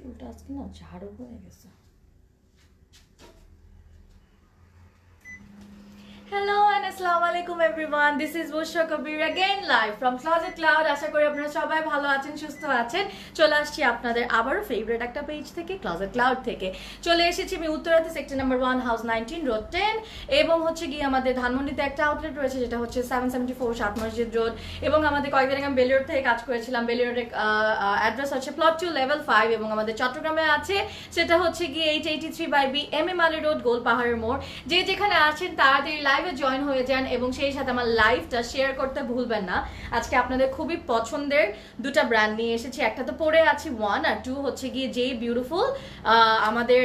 চুলটা আজকে না ঝাড়ু হয়ে গেছে। Hello and assalamu alaikum everyone. This is Bushra Kabir again live from Closet Cloud. আশা করি আপনারা সবাই ভালো আছেন, সুস্থ আছেন। চলে আসছি আপনাদের আবারও ফেভারিট একটা পেজ থেকে, Closet Cloud থেকে। চলে এসেছি আমি উত্তরাতে সেক্টর নাম্বার 1 হাউস 19 রোড 10 এবং হচ্ছে গিয়ে আমাদের ধানমন্ডিতে একটা আউটলেট রয়েছে যেটা হচ্ছে 774 সাত মসজিদ রোড এবং আমাদের কয়েকদিন আগে আমি বেলি রোড থেকে কাজ করেছিলাম। বেলি রোডের অ্যাড্রেস হচ্ছে প্লট 2 লেভেল 5 এবং আমাদের চট্টগ্রামে আছে সেটা হচ্ছে গিয়ে 883 by B MM Ali road গোল পাহাড়ের মোড়। যে যেখানে আছেন তাড়াতাড়ি লাইভে জয়েন হয়ে যান এবং সেই সাথে আমার লাইভটা শেয়ার করতে ভুলবেন না। আজকে আপনাদের খুবই পছন্দের দুটো ব্র্যান্ড নিয়ে এসেছি, একটা তো পরে আছি 1 আর 2 হচ্ছে গিয়ে যেই বিউটিফুল আমাদের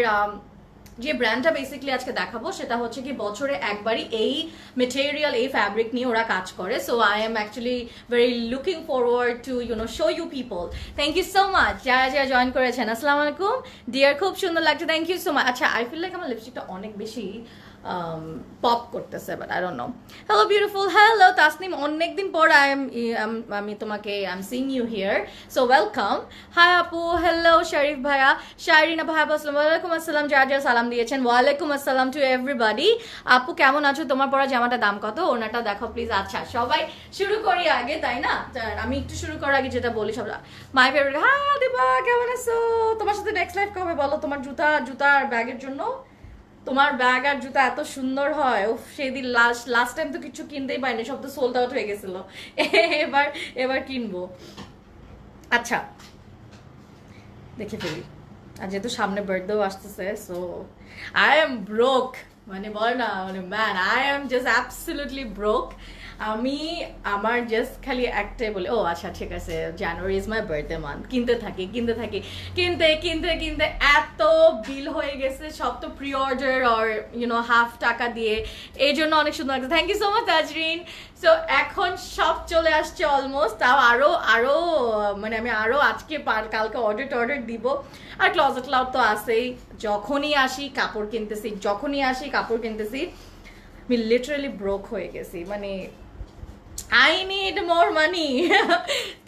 যে ব্র্যান্ডটা বেসিক্যালি আজকে দেখাবো সেটা হচ্ছে কি বছরে একবারই এই মেটেরিয়াল এই ফ্যাব্রিক নিয়ে ওরা কাজ করে। So I am actually very looking forward to show you people. Thank you so much যারা যারা জয়েন করেছেন। আসসালামু আলাইকুম ডিয়ার, খুব সুন্দর লাগছে, থ্যাংক ইউ সো মাচ। আচ্ছা, আই ফিল লাইক আমার লিপস্টিকটা অনেক বেশি পপ করতেছে, but I don't know. Hello beautiful, hello Tasnim, অনেকদিন পর আমি তোমাকে I am seeing you here, so welcome. Hi আপু, হ্যালো শরীফ ভাইয়া, শাইরিনা ভাইয়া, আসসালামু আলাইকুম, আসসালাম যারা যারা সালাম দিয়েছেন, ওয়ালাইকুম আসসালাম টু এভরিবডি। আপু কেমন আছো? তোমার পরা জামাটা দাম কত? ওনাটা দেখো প্লিজ। আচ্ছা সবাই শুরু করি আগে, তাই না? আমি একটু শুরু করার আগে যেটা বলি, সব মাই ফেভারিট। হ্যাঁ দিবা, কেমন আছো? তোমার সাথে নেক্সট লাইফ কবে বলো? তোমার জুতা আর ব্যাগের জন্য, তোমার ব্যাগ আর জুতা এত সুন্দর হয়। ও সেদিন লাস্ট টাইম তো কিছু কিনতেই পারিনি, সব তো সোল্ড আউট হয়ে গেছিল। এবার কিনবো। আচ্ছা দেখে ফেলি, আর যেহেতু সামনে বার্থডেও আসতেছে, সো আই এম ব্রোক, মানে বল না, মানে man I am just absolutely broke. আমি আমার জাস্ট খালি একটাই বলি, ও আচ্ছা ঠিক আছে, January is my birthday month, কিনতে থাকি কিনতে এত বিল হয়ে গেছে, সব তো প্রি অর্ডার আর হাফ টাকা দিয়ে, এই জন্য অনেক সুন্দর লাগছে। Thank you so much Tazrin. So এখন সব চলে আসছে অলমোস্ট, তাও আরো মানে আমি আরো আজকে কালকে অর্ডার দিব। আর ক্লজেট ক্লাউড তো আছেই, যখনই আসি কাপড় কিনতেছি, আমি লিটারালি ব্রোক হয়ে গেছি, মানে আই নিড মোর মানি।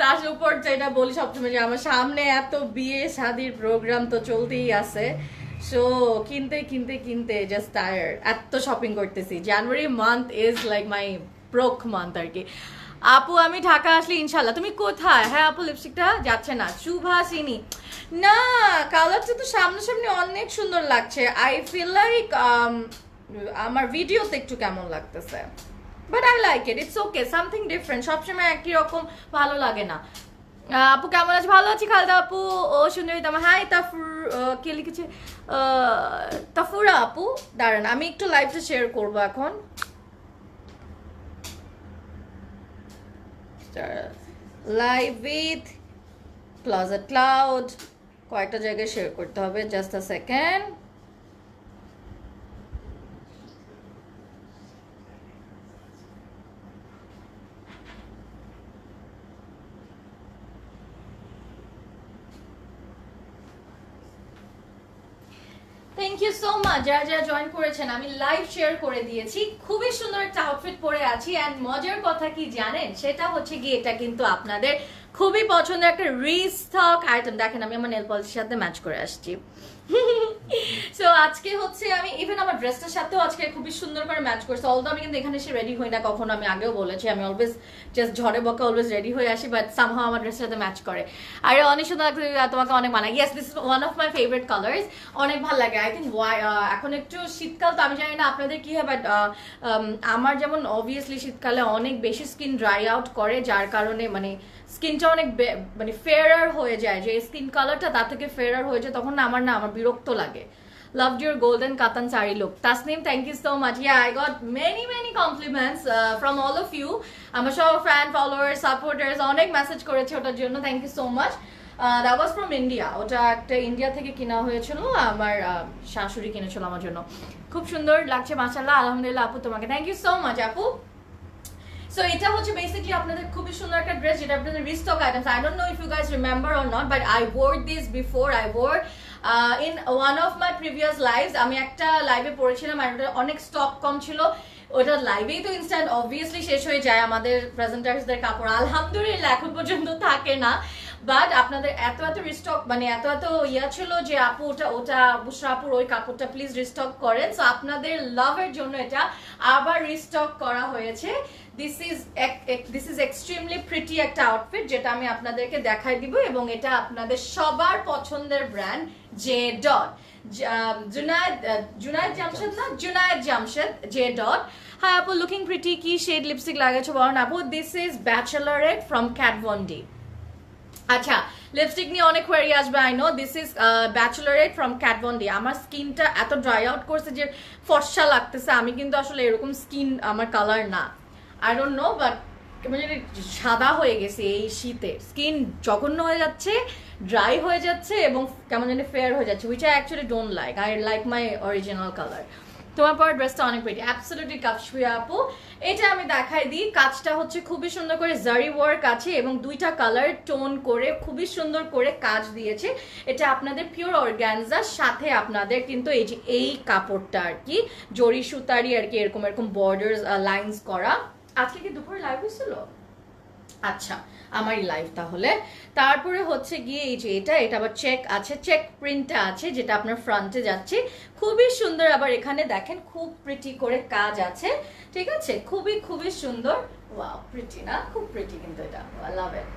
তার উপর যেটা বলি সবসময় যে আমার সামনে এত বিয়ে শাদির প্রোগ্রাম তো চলতেই আছে, সো কিনতে জাস্ট টায়ার্ড, এত শপিং করতেছি। January month is like my broke month আর কি। আপু আমি ঢাকা আসলে ইনশাল্লাহ। তুমি কোথায়? হ্যাঁ আপু লিপস্টিকটা যাচ্ছে না, সুভাষিনী না, কালারটা তো সামনাসামনি অনেক সুন্দর লাগছে। আই ফিল লাইক আমার ভিডিওতে একটু কেমন লাগতেছে, but I like it, it's okay, something different. সবসময় একই রকম ভালো লাগে না। আপু কেমন আছে? ভালো আছি খালদা আপু, ও সুন্দরী তামা, হাই তাফুর, কে লিখেছে? তাফুরা আপু, দাঁড়ান আমি একটু লাইভটা শেয়ার করবো এখন। লাইভ উইথ ক্লজেট ক্লাউড, কয়েকটা জায়গায় শেয়ার করতে হবে, just a second. Thank you so much যারা যারা জয়েন করেছেন, আমি লাইভ শেয়ার করে দিয়েছি। খুবই সুন্দর একটা আউটফিট পরে আছি, অ্যান্ড মজার কথা কি জানেন, সেটা হচ্ছে গিয়ে এটা কিন্তু আপনাদের খুবই পছন্দের একটা রিস্টক আইটেম। দেখেন আমি আমার নেল পলিশের সাথে ম্যাচ করে আসছি। সো আজকে হচ্ছে আমি ইভেন আমার ড্রেসটার সাথেও আজকে খুবই সুন্দর করে ম্যাচ করছি। অলদো আমি কিন্তু এখানে এসে রেডি হই না কখনো, আমি আগেও বলেছি আমি অলওয়েজ জাস্ট ঝড়ে বকে অলওয়েজ রেডি হয়ে আসি, বাট সামহাও আমার ড্রেসের সাথে ম্যাচ করে। আর অনেক সুন্দর লাগছে, তোমাকে অনেক মানায়। Yes, this is one of my favourite colours, অনেক ভালো লাগে। আই থিঙ্ক এখন একটু শীতকাল তো, আমি জানি না আপনাদের কি হয়, বাট আমার যেমন অবভিয়াসলি শীতকালে অনেক বেশি স্কিন ড্রাই আউট করে, যার কারণে মানে স্কিনটা অনেক মানে ফেয়ারার হয়ে যায়, যে স্কিন কালারটা তার থেকে ফেয়ারার হয়ে যায়, তখন আমার বিরক্ত লাগে। Loved your golden cotton saree look. Tasneem, thank you so much. Yeah, I got many compliments from all of you. আমার সব ফ্যান ফলোয়ার্স সাপোর্টার্স অনেক মেসেজ করেছে ওটার জন্য, thank you so much. That was from India, ওটা একটা India থেকে কিনা হয়েছিল, আমার শাশুড়ি কিনেছিল আমার জন্য। খুব সুন্দর লাগছে মাশাআল্লাহ, আলহামদুলিল্লাহ আপু তোমাকে, থ্যাংক ইউ সো মাচ আপু। সো এটা হচ্ছে বেসিক্যালি আপনাদের খুবই সুন্দর একটা ড্রেস, যেটা আপনাদের restock items. I don't know if you guys remember or not, but I wore this before. I wore in one of my previous lives, আমি একটা লাইভে পড়েছিলাম আর অনেক স্টক কম ছিল, ওটা লাইভেই তো ইনস্ট্যান্ট অবভিয়াসলি শেষ হয়ে যায় আমাদের প্রেজেন্টার্সদের কাপড়, আলহামদুলিল্লাহ এখন পর্যন্ত থাকে না। বাট আপনাদের এত এত রিস্টক মানে এত এত ইয়া ছিল যে আপু ওটা ওটা বুশরা আপুর ওই কাপড়টা প্লিজ রিস্টক করেন, সো আপনাদের লাভের জন্য এটা আবার রিস্টক করা হয়েছে। দিস ইজ এক্সট্রিমলি প্রিটি একটা আউটফিট যেটা আমি আপনাদেরকে দেখাই দিব, এবং এটা আপনাদের সবার পছন্দের brand J dot, Junaid Jamshed J dot. হ্যাঁ আপু লুকিং প্রিটি, কি শেড লিপস্টিক লাগাচ্ছো বলেন আপু? This is bachelorette from Kat Von D. আচ্ছা লিপস্টিক নিয়ে অনেক কোয়ারি আসবে, I know. This is bachelorette from Kat Von D. আমার স্কিনটা এত ড্রাই আউট করছে যে ফর্সা লাগতেছে, আমি কিন্তু আসলে এরকম স্কিন আমার কালার না, আই ডোন্ট নো, বাট সাদা হয়ে গেছে এই শীতে, স্কিন জঘন্য হয়ে যাচ্ছে, ড্রাই হয়ে যাচ্ছে এবং কেমন জানি ফেয়ার হয়ে যাচ্ছে, which I actually don't like, I like my original colour. তোমার পর ড্রেসটা অনেক প্রিটি, অ্যাবসলিউটলি কাপশুয়া আপু। এটা আমি দেখাই দিই, কাজটা হচ্ছে খুবই সুন্দর করে জারি ওয়ার্ক আছে এবং দুইটা কালার টোন করে খুবই সুন্দর করে কাজ দিয়েছে। এটা আপনাদের পিওর অর্গানজার সাথে আপনাদের কিন্তু এই যে এই কাপড়টা আর কি জরি সুতারি আর কি এরকম এরকম বর্ডার লাইন্স করা। আজকে কি দুপুরে লাইভ হয়েছিল? আচ্ছা আমারই লাইভ তাহলে। তারপরে হচ্ছে গিয়ে এই যে এটা আবার চেক আছে, চেক প্রিন্টটা আছে যেটা আপনার ফ্রন্টে যাচ্ছে, খুবই সুন্দর। আবার এখানে দেখেন খুব প্রিটি করে কাজ আছে, ঠিক আছে, খুবই খুবই সুন্দর। ওয়াও প্রিটি না, খুব প্রিটি কিন্তু এটা, লাভ ইট।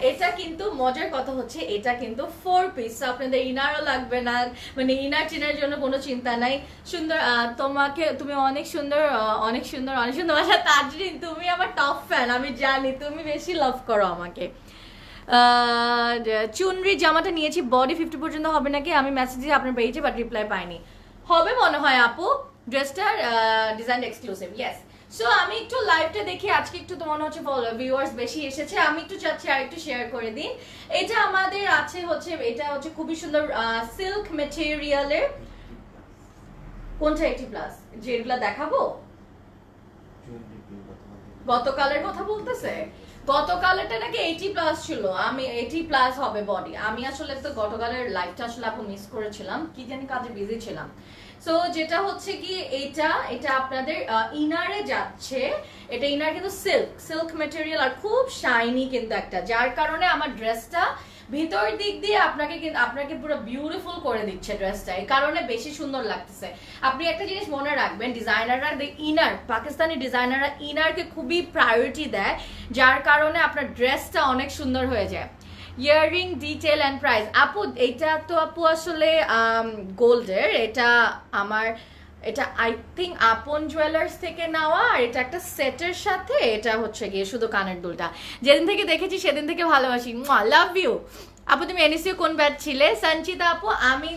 এটা কিন্তু মজার কথা হচ্ছে এটা কিন্তু 4 পিস, আপনাদের ইনারও লাগবে না, মানে ইনার টিনার জন্য কোনো চিন্তা নাই। সুন্দর তুমি অনেক সুন্দর অনেক সুন্দর অনেক সুন্দর। আচ্ছা তাজরিন তুমি আমার টপ ফ্যান, আমি জানি তুমি বেশি লাভ করো আমাকে। চুনরি জামাটা নিয়েছি, বডি 50 পর্যন্ত হবে নাকি? আমি মেসেজ দিয়ে আপনার পেয়েছি বাট রিপ্লাই পাইনি। হবে মনে হয় আপু, ড্রেসটার ডিজাইন এক্সক্লুসিভ, ইয়েস। সো আমি একটু লাইভটা দেখি, আজকে একটু তো মনে হচ্ছে ভিউয়ার্স বেশি এসেছে, আমি একটু চাচ্ছি আর একটু শেয়ার করে দিন। এটা আমাদের আছে হচ্ছে, এটা হচ্ছে খুবই সুন্দর সিল্ক মেটেরিয়ালের। কোনটা 80 প্লাস যেগুলা দেখাবো? গতকালের কথা বলতেছে, গতকালেরটা নাকি 80 প্লাস ছিল, আমি 80 প্লাস হবে বডি। আমি আসলে তো গতকালের লাইভটা আসলে আপু মিস করেছিলাম, কি জানি কাজে বিজি ছিলাম। সো যেটা হচ্ছে কি এটা আপনাদের ইনারে যাচ্ছে, এটা ইনার কিন্তু সিল্ক ম্যাটেরিয়াল আর খুব শাইনি কিন্তু একটা, যার কারণে আমার ড্রেসটা ভিতর দিক দিয়ে আপনাকে পুরো বিউটিফুল করে দিচ্ছে ড্রেসটা, এই কারণে বেশি সুন্দর লাগতেছে। আপনি একটা জিনিস মনে রাখবেন, ডিজাইনাররা ইনার, পাকিস্তানি ডিজাইনাররা ইনারকে খুবই প্রায়োরিটি দেয়, যার কারণে আপনার ড্রেসটা অনেক সুন্দর হয়ে যায়। ইয়াররিং ডিটেল অ্যান্ড প্রাইস আপু, এটা তো আপু আসলে গোল্ডের, এটা আই থিঙ্ক আপন জুয়েলার্স থেকে নেওয়া, আর এটা একটা সেটের সাথে এটা হচ্ছে গিয়ে শুধু কানের দুলটা। যেদিন থেকে দেখেছি সেদিন থেকে ভালোবাসি, লাভ ইউ আপু। তুমি এনএসইউ কোন ব্যাচ ছিলে? সঞ্চিতা আপু আমি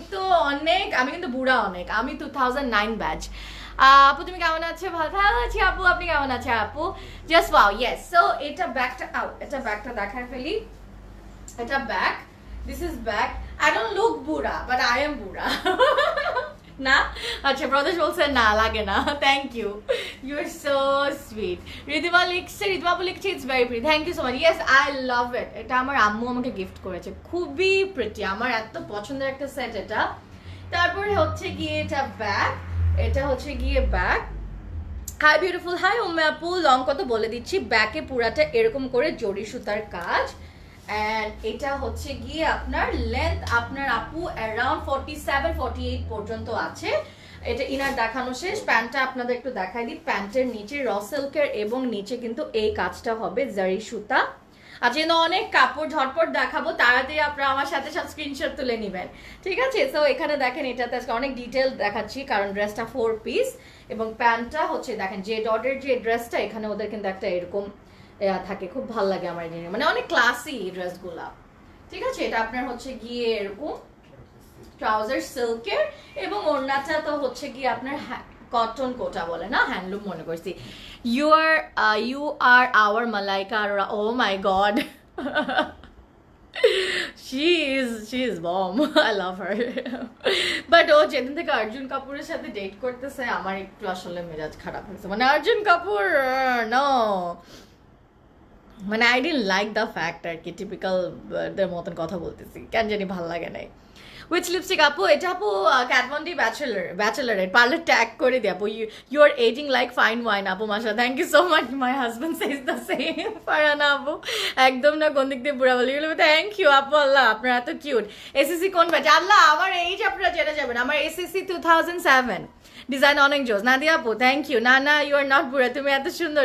কিন্তু বুড়া অনেক, আমি 2009 ব্যাচ। আপু তুমি কেমন আছো? ভালো আছি আপু, আপনি কেমন আছেন আপু? Just wow, yes. সো এটা ব্যাগটা দেখায় ফেলি, এটা bag, this is bag. I don't look বুড়া বাট আই এম বুড়া না? আচ্ছা প্রদেশ বলছে না লাগে না, thank you, you are so sweet. Ritima লিখছে it's very pretty, thank you so much, yes I love it. এটা আমার আম্মু আমাকে গিফট করেছে, খুবই প্রিটি, আমার এত পছন্দের একটা সেট এটা। তারপরে হচ্ছে গিয়ে এটা ব্যাগ, এটা হচ্ছে গিয়ে bag. Hi beautiful, hi Umme আপু, লং কত বলে দিচ্ছি, ব্যাকে পুরাটা এরকম করে জরি সুতার কাজ, এন্ড এটা হচ্ছে গিয়ে আপনার লেন্থ আপনার আপু অ্যারাউন্ড 47-48 পর্যন্ত আছে। এটা ইনার দেখানো শেষ, প্যান্টটা আপনাদের একটু দেখাই দিই। প্যান্টের নিচে র সিল্কের এবং নিচে কিন্তু এই কাজটা হবে জারি সুতা। আজ অনেক কাপড় ঝটপট দেখাবো, তাড়াতাড়ি আপনারা আমার সাথে সব স্ক্রিনশট তুলে নেবেন, ঠিক আছে? তো এখানে দেখেন এটাতে আজকে অনেক ডিটেল দেখাচ্ছি কারণ ড্রেসটা 4 পিস, এবং প্যান্টটা হচ্ছে দেখেন যে ডটের যে ড্রেসটা, এখানে ওদের কিন্তু একটা এরকম থাকে, খুব ভালো লাগে আমার জিনিস, মানে অনেক ক্লাসি ড্রেসগুলা, ঠিক আছে? এটা আপনার হচ্ছে গিয়ে এরকম ট্রাউজার সিল্কের, এবং ওড়নাটা তো হচ্ছে গিয়ে আপনার কটন কোটা বলে না, হ্যান্ডলুম মনে করছি। You are our Malaika Arora, oh my god she is bomb, I love her but ও যেদিন থেকে অর্জুন কাপুরের সাথে ডেট করতেছে আমার একটু আসলে মেজাজ খারাপ হয়েছে, মানে অর্জুন কাপুর নো, মানে I didn't like the fact আর কি, টিপিক্যাল দের মতন কথা বলতেছি, কেন জানি ভালো লাগে নাই। Which lipstick আপু? এটা আপু Kat Von D Bachelorette parlour tag করে দি আপু, you are aging like fine wine আপু Masha, thank you so much, my husband says the same. Farhana আপু একদম না কোন দিক দিয়ে বুড়া বলি, থ্যাংক ইউ আপু, আল্লাহ আপনারা এত কিউট। এসএসসি কোন ব্যাচ? আল্লাহ আমার এইজ আপনারা জেনে যাবেন, আমার এসএসসি 2007, ডিজাইন অনেক জোস। নাদিয়া আপু থ্যাংক ইউ, না না ইউ আর নট বুড়া, তুমি এত সুন্দর,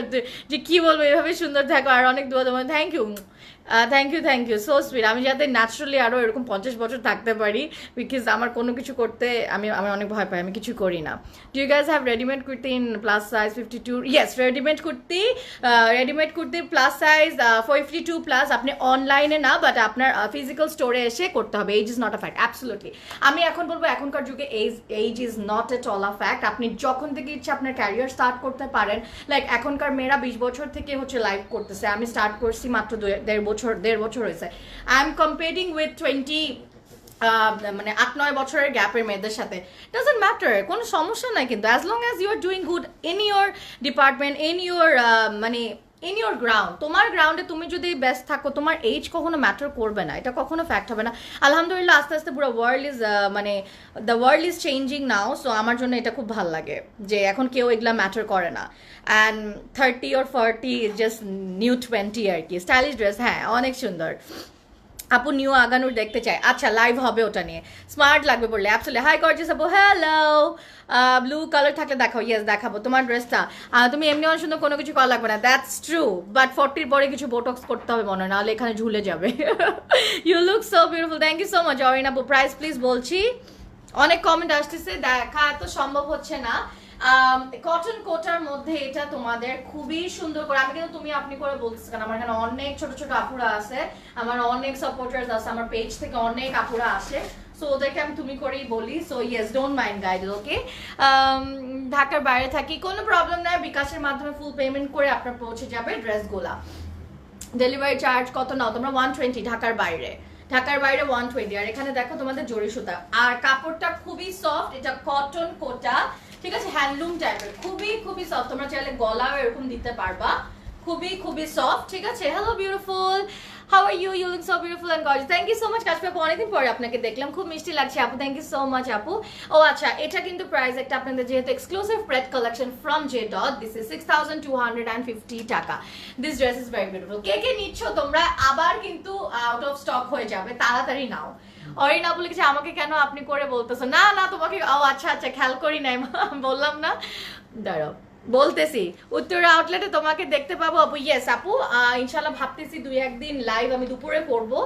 যে কি বলবো, এভাবে সুন্দর থাকো আর অনেক দোয়া তোমার, thank you thank you so sweet. আমি যাতে ন্যাচারালি আরও এরকম 50 বছর থাকতে পারি, বিকজ আমার কোনো কিছু করতে আমি অনেক ভয় পাই, আমি কিছু করি না। Do you guys have readymade kurti in plus size 52? Yes, readymade kurti plus size 52 plus, আপনি অনলাইনে না বাট আপনার ফিজিক্যাল স্টোরে এসে করতে হবে। Age is not a fact, absolutely. আমি এখন বলবো এখনকার যুগে age is not at all a fact. আপনি যখন থেকে ইচ্ছে আপনার ক্যারিয়ার স্টার্ট করতে পারেন। লাইক এখনকার মেয়েরা 20 বছর থেকে হচ্ছে লাইভ করতেছে, আমি স্টার্ট করছি মাত্র 1.5 বছর হয়েছে। আই এম কম্পেয়ারিং উইথ 20 মানে 8-9 বছরের গ্যাপের মেয়েদের সাথে। ডাজন্ট ম্যাটার, কোনো সমস্যা নাই কিন্তু, as long as you are doing good in your department, in your মানে ইন ইউর গ্রাউন্ড, তোমার গ্রাউন্ডে তুমি যদি বেস্ট থাকো, তোমার এইজ কখনো ম্যাটার করবে না, এটা কখনো ফ্যাক্ট হবে না। আলহামদুলিল্লাহ আস্তে আস্তে পুরো ওয়ার্ল্ড ইজ মানে the world is changing now. So আমার জন্য এটা খুব ভালো লাগে যে এখন কেউ এগুলা ম্যাটার করে না। And 30 or 40 is just new 20 আর কি। স্টাইলিশ ড্রেস, হ্যাঁ অনেক সুন্দর আপু, নিউ আগানুর দেখতে চাই। আচ্ছা লাইভ হবে ওটা নিয়ে, স্মার্ট লাগবে বললে অ্যাবসলিউটলি। হাই গর্জিয়াস আপু, হ্যালো। ব্লু কালার থাকলে দেখাও। ইয়েস দেখাবো তোমার ড্রেসটা। তুমি এমনি অনেক সুন্দর, কোনো কিছু করা লাগবে না, দ্যাটস ট্রু, বাট 40 পরে কিছু বোটক্স করতে হবে মনে হয়, নাহলে এখানে ঝুলে যাবে। You look so beautiful, thank you so much Orin আপু। প্রাইস প্লিজ বলছি, অনেক কমেন্ট আসতেছে, দেখা এত সম্ভব হচ্ছে না। কটন কোটার মধ্যে এটা তোমাদের খুবই সুন্দর করে, আমি কিন্তু তুমি আপনি করে বলতেছি কারণ আমার এখানে অনেক ছোট ছোট আপুরা আছে, আমার অনেক সাপোর্টার্স আছে, আমার পেজ থেকে অনেক আপুরা আসে, সো ওদেরকে আমি তুমি করেই বলি। So yes, don't mind guide, okay. ঢাকার বাইরে থাকি, কোনো প্রবলেম নাই, বিকাশের মাধ্যমে ফুল পেমেন্ট করে আপনার পৌঁছে যাবে ড্রেসগুলা। ডেলিভারি চার্জ কত নাও তোমরা? 120 ঢাকার বাইরে, 120। আর এখানে দেখো তোমাদের জরি সুতা, আর কাপড়টা খুবই সফট, এটা কটন কোটা, ঠিক আছে, হ্যান্ডলুম টাইপের, খুবই সফট, তোমরা চাইলে গলাও এরকম দিতে পারবা, খুবই সফট, ঠিক আছে। Hello beautiful, how are you? You look so beautiful and gorgeous, thank you so much Kashfi আপু, অনেকদিন পরে আপনাকে দেখলাম, খুব মিষ্টি লাগছে আপু, থ্যাংক ইউ সো মাচ আপু। ও আচ্ছা, এটা কিন্তু প্রাইস একটা আপনাদের যেহেতু exclusive pret collection from J dot, this is 6250 টাকা। This dress is very beautiful. কে কে নিচ্ছ তোমরা? আবার কিন্তু আউট অফ স্টক হয়ে যাবে, তাড়াতাড়ি নাও। অরিন আপু লিখেছে আমাকে কেন আপনি করে বলতেছো? না না তোমাকে, ও আচ্ছা খেয়াল করি নাই, বললাম না, দাঁড়াও বলতেছি। উত্তরা আউটলেটে তোমাকে দেখতে পাবো আপু। ইয়েস আপু, ইনশাল্লাহ ভাবতেছি 2-1 দিন লাইভ আমি দুপুরে করবো।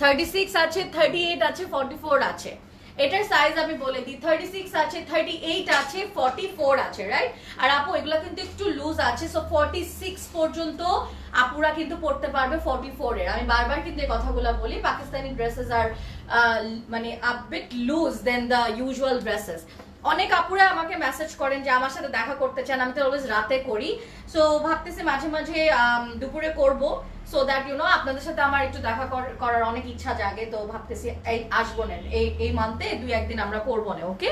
36 আছে, 38 আছে, 44 আছে। এটার সাইজ আমি বলে দিই, 36 আছে, 38 আছে, 44 আছে, রাইট? আর আপু এগুলো কিন্তু একটু লুজ আছে, সো 46 পর্যন্ত আপুরা কিন্তু পড়তে পারবে 44 এর। আমি বারবার কিন্তু এই কথাগুলো বলি, পাকিস্তানি ড্রেসেস আর মানে a bit loose then the usual dresses. অনেক আপুরা আমাকে মেসেজ করেন যে আমার সাথে দেখা করতে চান, আমি তো অলওয়েজ রাতে করি, সো ভাবতেছি মাঝে মাঝে দুপুরে করব, সো দ্যাট ইউ নো আপনাদের সাথে আমার একটু দেখা করার অনেক ইচ্ছা জাগে, তো ভাবতেছি আসবো না এই মান্থে 2-1 দিন আমরা করবো না, ওকে?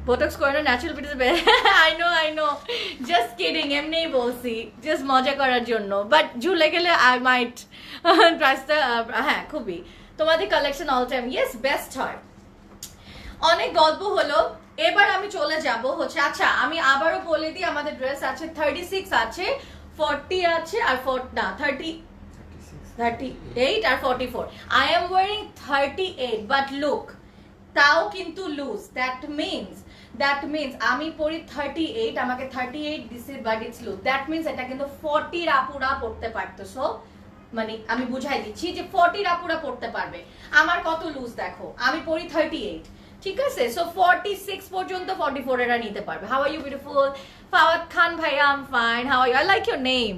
বোটক্স করে না, natural beauty. I know just kidding, এমনিই বলছি, জাস্ট মজা করার জন্য, বাট ঝুলে গেলে আই মাইট প্রাইসটা, হ্যাঁ খুবই তোমাদের collection all time yes best হয়। অনেক গল্প হলো, এবার আমি চলে যাব হচ্ছে, আচ্ছা আমি আবারও বলে দিই, আমাদের ড্রেস আছে 36 আছে, 40 আছে, আর 38 আর 44। I am wiring 38, but look তাও কিন্তু লুজ, দ্যাট মিনস আমি পরি 38, আমাকে 38 দিছে, but it's loose, that means এটা কিন্তু 40 আপুরা পড়তে পারতো। সো মানে আমি বুঝাই দিচ্ছি যে 40 আপুরা পড়তে পারবে। আমার কত লুজ দেখো, আমি পরি 38, ঠিক আছে? সো 46 পর্যন্ত 44 এরা নিতে পারবে। How are you beautiful? Fawad Khan ভাইয়া, I am fine, how are you? I like your name.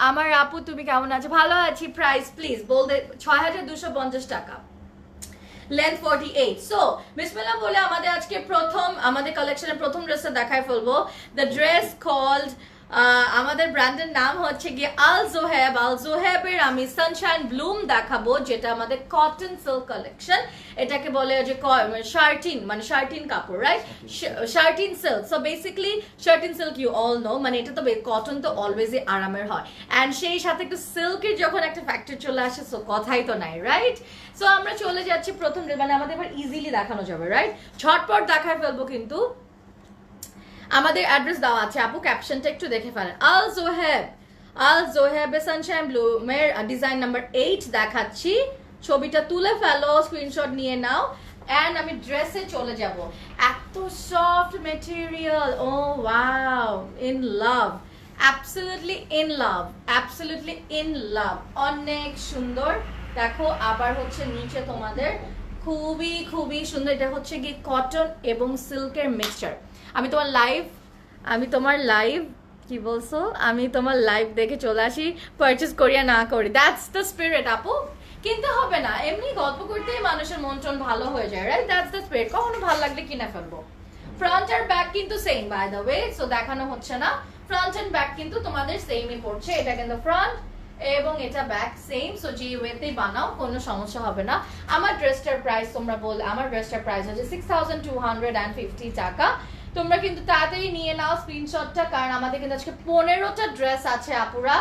আমার আপু তুমি কেমন আছো? ভালো আছি। প্রাইস প্লিজ বলতে 6250 টাকা, লেন্থ 48। সো বিসমিল্লাহ বলে আমাদের আজকে আমাদের কালেকশনের প্রথম ড্রেসটা দেখায় ফেলবো। দ্য ড্রেস কল্ড আমাদের ব্র্যান্ডের নাম হচ্ছে গিয়ে আল জোহেবের আমি সানশাইন ব্লুম দেখাবো, যেটা আমাদের কটন সিল্ক কালেকশন। এটাকে বলে যে শার্টিন, মানে শার্টিন কাপড়, right? Satin silk. So basically satin silk you all know, মানে এটা তো কটন তো অলওয়েজই আরামের হয়, অ্যান্ড সেই সাথে একটু সিল্কের যখন একটা ফ্যাক্টর চলে আসে, সো কথাই তো নাই, রাইট? সো আমরা চলে যাচ্ছি প্রথম, মানে আমাদের এবার ইজিলি দেখানো যাবে, রাইট? ঝটপট দেখায় ফেলবো, কিন্তু আমাদের অ্যাড্রেস দেওয়া আছে আপু, ক্যাপশনটা একটু দেখে ফেলেন। আল জোহেব সানশাইন ব্লুমের ডিজাইন নাম্বার 8 দেখাচ্ছি। ছবিটা তুলে ফেলো, স্ক্রিনশট নিয়ে নাও, অ্যান্ড আমি ড্রেসে চলে যাব। এত soft material, oh wow, in love, absolutely in love, absolutely in love, অনেক সুন্দর। দেখো আবার হচ্ছে নিচে তোমাদের খুবই খুবই সুন্দর। এটা হচ্ছে কি কটন এবং সিল্কের মিক্সচার। আমি তোমার লাইভ কি বলছো, আমি তোমার লাইভ দেখে চলে আসি, পারচেজ করিয়া না করি। দ্যাটস দ্য স্পিরিট আপু। কিনতে হবে না, এমনি গল্প করতেই মানুষের মন টন ভালো হয়ে যায়, রাইট? That's the spirit. কখনো ভালো লাগলে কিনে ফেলবো। ফ্রন্ট আর ব্যাক কিন্তু same, by the way, so দেখানো হচ্ছে না। ফ্রন্ট এন্ড ব্যাক কিন্তু তোমাদের সেমই পড়ছে। এটা কিন্তু ফ্রন্ট এবং এটা ব্যাক সেম, সো যে ওয়েতেই বানাও কোনো সমস্যা হবে না। আমার ড্রেসটার প্রাইস তোমরা বল, আমার ড্রেসটার প্রাইস হচ্ছে 6250 টাকা। তোমরা কিন্তু তাড়াতাড়ি নিয়ে নাও স্ক্রিনশটটা, কারণ আমাদের কিন্তু আজকে 15টা ড্রেস আছে আপুরা,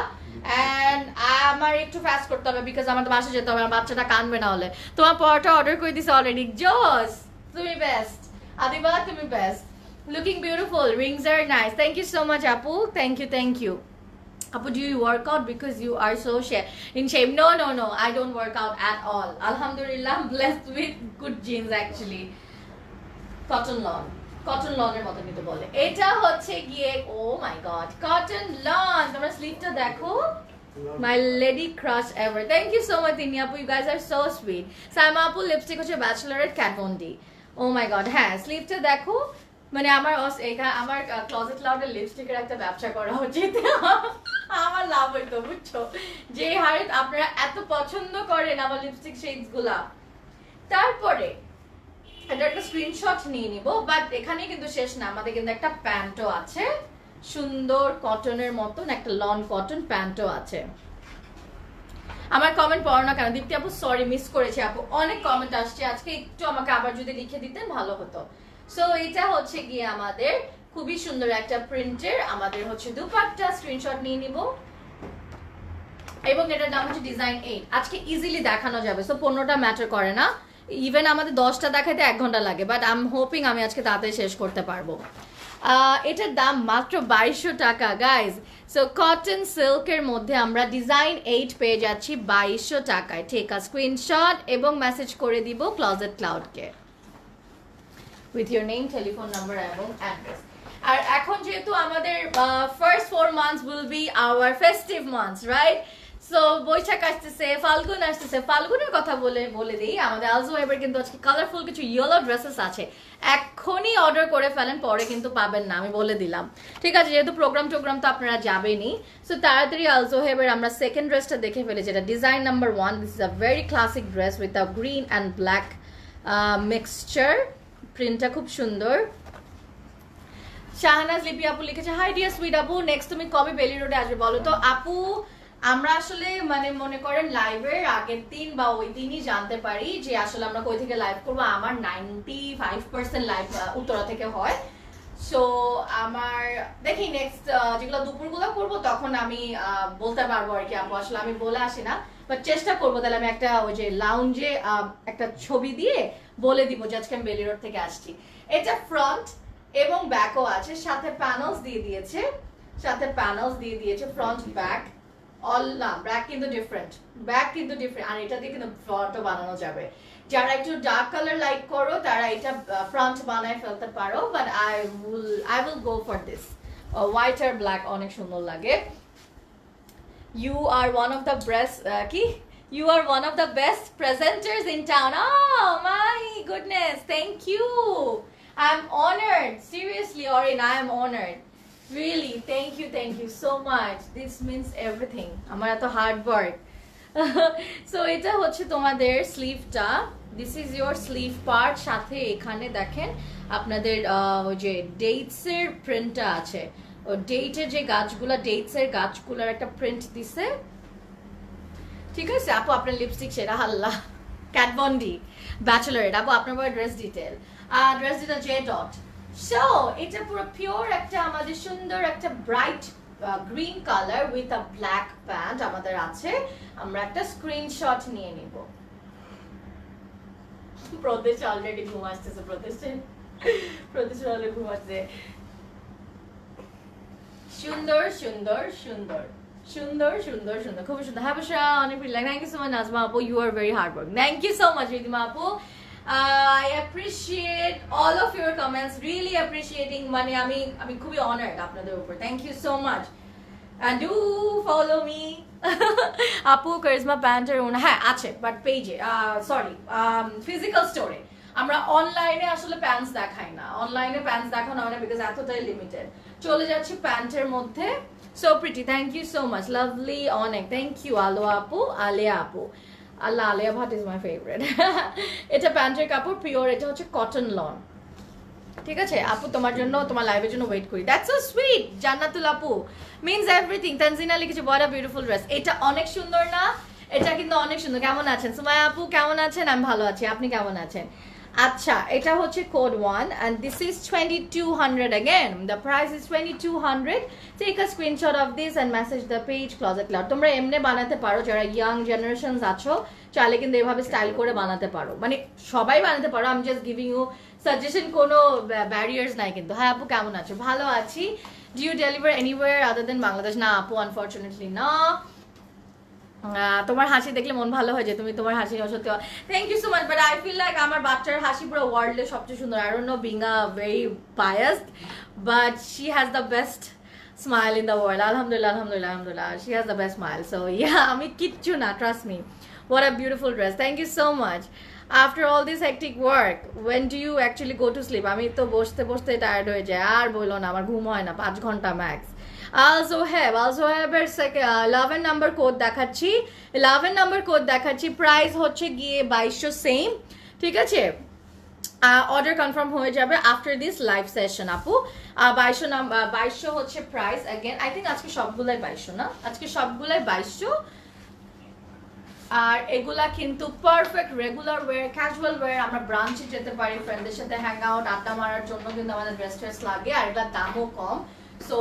এন্ড আমার একটু ফাস্ট করতে হবে, বিকজ আমার তো বাসা যেতে হবে, আমার বাচ্চাটা কানবে না হলে। তোমার পরোটা অর্ডার করে দিছে অলরেডি। জোস, তুমি বেস্ট। আদিবা তুমি best, looking beautiful, rings are nice. Thank you so much আপু, thank you. Apu, do you work out? Because you are so in shape. No, I don't work out at all. Alhamdulillah, I'm blessed with good genes actually. Cotton লনের মতো কিন্তু বলে। এটা হচ্ছে গিয়ে, oh my god, cotton lawn. তোমরা স্লিভটা দেখো, my lady crush ever. Thank you so much ইনি আপু, you guys are so sweet. Saima আপু লিপস্টিক হচ্ছে ব্যাচেলরের Kat Von D. Oh my god, হ্যাঁ স্লিভটা দেখো, মানে আমার ক্লজেট লাউডের লিপস্টিকের একটা ব্যবসা করা উচিত। আমার লাভ হইতো, বুঝছো, যে হারে আপনারা এত পছন্দ করেন আমার লিপস্টিক শেডস গুলা। তারপরে এটা একটা স্ক্রিনশট নিয়ে নিব, বাট এখানে কিন্তু শেষ না, আমাদের কিন্তু একটা প্যান্টও আছে, সুন্দর কটনের মতন একটা লন কটন প্যান্টও আছে। আমার কমেন্ট পড়ো না কেন দীপ্তি আপু? সরি, মিস করেছি আপু, অনেক কমেন্ট আসছে আজকে, একটু আমাকে আবার যদি লিখে দিতেন ভালো হতো। সো এটা হচ্ছে গিয়ে আমাদের খুবই সুন্দর একটা প্রিন্টের, আমাদের হচ্ছে দুপাট্টা, স্ক্রিনশট নিয়ে নিব, এবং এটার নাম হচ্ছে ডিজাইন 8। আজকে ইজিলি দেখানো যাবে, সো 15টা ম্যাটার করে না, ইভেন আমাদের 10টা দেখাইতে 1 ঘন্টা লাগে, বাট আই এম হোপিং আমি আজকে তাড়াতাড়ি শেষ করতে পারবো। এটার দাম মাত্র 2200 টাকা গাইজ। সো কটন সিল্কের মধ্যে আমরা ডিজাইন 8 পেয়ে যাচ্ছি 2200 টাকায়। ঠিক আছে, স্ক্রিনশট এবং মেসেজ করে দিব ক্লজেট ক্লাউডকে with your name, telephone number এবং অ্যাড্রেস। আর এখন যেহেতু আমাদের first 4 months will be our festive months, right? So Boishakh আসতেছে, ফাল্গুন আসতেছে। ফাল্গুনের কথা বলে দিই, আমাদের আল জোহেবের কিন্তু আজকে কালারফুল কিছু ইয়েলো ড্রেসেস আছে, এখনই অর্ডার করে ফেলেন, পরে কিন্তু পাবেন না, আমি বলে দিলাম। ঠিক আছে, যেহেতু প্রোগ্রাম তো আপনারা যাবেনই, সো তাড়াতাড়ি আল জোহেবের আমরা সেকেন্ড ড্রেসটা দেখে ফেলি, যেটা design number 1। This is a very classic dress with a green and black mixture. প্রিন্টটা খুব সুন্দর। শাহনাজ লিপি আপু লিখেছে, হাই ডিয়ার সুইট আপু, নেক্সট তুমি কবে বেলি রোডে আসবে বলো তো? আপু আমরা আসলে মানে মনে করেন লাইভের আগের দিন বা ওই দিনই জানতে পারি যে আসলে আমরা কই থেকে লাইভ করবো। আমার 95% লাইভ উত্তরা থেকে হয়, সো আমার দেখি নেক্সট যেগুলো দুপুরগুলো করবো তখন আমি বলতে পারবো আর কি আপু, আসলে আমি বলে আসি না, বাট চেষ্টা করবো। তাহলে আমি একটা ওই যে লাউঞ্জে একটা ছবি দিয়ে বলে দিব যে আজকে আমি বেলি রোড থেকে আসছি। এটা ফ্রন্ট এবং ব্যাকও আছে, সাথে প্যানেলস দিয়ে দিয়েছে, ফ্রন্ট ব্যাক অল না, ব্যাক কিন্তু ডিফারেন্ট, আর এটা দিয়ে কিন্তু ফ্রন্টও বানানো যাবে। যারা একটু ডার্ক কালার লাইক করো তারা এটা ফ্রন্ট বানায় ফেলতে পারো, but I will go for this. White আর ব্ল্যাক অনেক সুন্দর লাগে। You are one of the best presenters in town. Oh my goodness, thank you. I'm honored. Seriously, Orin, I am honored. Really, thank you so much. This means everything. আমার এত hard work. So এটা হচ্ছে তোমাদের স্লিভটা, this is your sleeve part. সাথে এখানে দেখেন আপনাদের ওই যে ডেটস এর প্রিন্টটা আছে, ডেটের যে গাছগুলা, ডেটসের গাছগুলার একটা প্রিন্ট দিছে। ঠিক আছে আপু, আপনার লিপস্টিক সেরা হাল্লা ক্যাট বন্ডি ব্যাচেলারেট। আপু আপনার dress detail, J dot. So এটা পুরো পিওর একটা আমাদের সুন্দর একটা bright green colour with a black pant আমাদের আছে। আমরা একটা স্ক্রিনশট নিয়ে নিব। প্রদেশ অলরেডি ঘুম আসতেছে, প্রদেশ অলরেডি ঘুম আসছে। সুন্দর সুন্দর সুন্দর সুন্দর সুন্দর সুন্দর, খুব সুন্দর। হাবশা অনেক প্রিয় লাগে। Thank you so much Najma আপু, you are very hard work. Thank you so much Ridima আপু। I appreciate all of your comments, really appreciating, মানে আমি খুবই honored আপনাদের উপর। Thank you so much and do follow me আপু কারিজমা প্যান্টের ওনা হ্যাঁ আছে, বাট পেজে সরি ফিজিক্যাল স্টোরে। আমরা অনলাইনে আসলে প্যান্টস দেখাই না, অনলাইনে প্যান্টস দেখানো হয় না বিকজ এতটাই লিমিটেড। চলে যাচ্ছি প্যান্টের মধ্যে। So pretty, thank you so much, lovely অনেক থ্যাংক ইউ। আলো আপু, আলিয়া আপু, আল্লাহ Alia Bhatt is my favourite. এটা প্যান্টের কাপড় পিওর, এটা হচ্ছে কটন লন। ঠিক আছে আপু, তোমার জন্য, তোমার লাইভের জন্য ওয়েট করি। দ্যাটস সো সুইট জান্নাতুল আপু, মিন্স এভরিথিং। তানজিনা লিখেছে হোয়াট আ বিউটিফুল ড্রেস। এটা অনেক সুন্দর না? এটা কিন্তু অনেক সুন্দর। কেমন আছেন সুমায়া আপু, কেমন আছেন? আমি ভালো আছি, আপনি কেমন আছেন? আচ্ছা, এটা হচ্ছে code 1 and this is 2200 again. The price is 2200. Take a screenshot of this and message the page Closet Cloud. তোমরা এমনি বানাতে পারো, যারা ইয়াং জেনারেশনস আছো চাইলে কিন্তু এভাবে স্টাইল করে বানাতে পারো, মানে সবাই বানাতে পারো। আমি জাস্ট গিভিং ইউ সাজেশন, কোনো ব্যারিয়ার্স নাই কিন্তু। হ্যাঁ আপু কেমন আছো? ভালো আছি। ডু ইউ ডেলিভার এনিওয়্যার আদার দেন বাংলাদেশ? না আপু, আনফরচুনেটলি না। তোমার হাসি দেখলে মন ভালো হয়ে যায়, তুমি তোমার হাসি সত্যি। Thank you so much, but I feel like আমার বাচ্চার হাসি পুরো ওয়ার্ল্ডে সবচেয়ে সুন্দর। I don't know, being a very biased, but she has the best smile in the world. আলহামদুলিল্লাহ আলহামদুলিল্লাহ আলহামদুলিল্লাহ, she has the best smile. So yeah, আমি কিচ্ছু না, trust me. What a beautiful dress. Thank you so much. After all this hectic work, when do you actually go to sleep? আমি তো বসতে বসতে টায়ার্ড হয়ে যায়, আর বলো না, আমার ঘুম হয় না 5 ঘন্টা ম্যাক্স। Also have এর 11 নাম্বার কোড দেখাচ্ছি, 11 নাম্বার কোড দেখাচ্ছি। প্রাইস হচ্ছে গিয়ে 2200 সেম। ঠিক আছে, অর্ডার কনফার্ম হয়ে যাবে আফটার দিস লাইভ সেশন আপু। 2200 হচ্ছে প্রাইস। অ্যাগেন আই থিঙ্ক আজকে সবগুলাই 2200 না, আজকে সবগুলাই 2200। আর এগুলা কিন্তু perfect regular wire, casual wire. আমরা ব্রাঞ্চে যেতে পারি ফ্রেন্ডদের সাথে হ্যাং আউট, আড্ডা মারার জন্য কিন্তু আমাদের ড্রেস ট্রেস লাগে, আর এগুলোর দামও কম। সো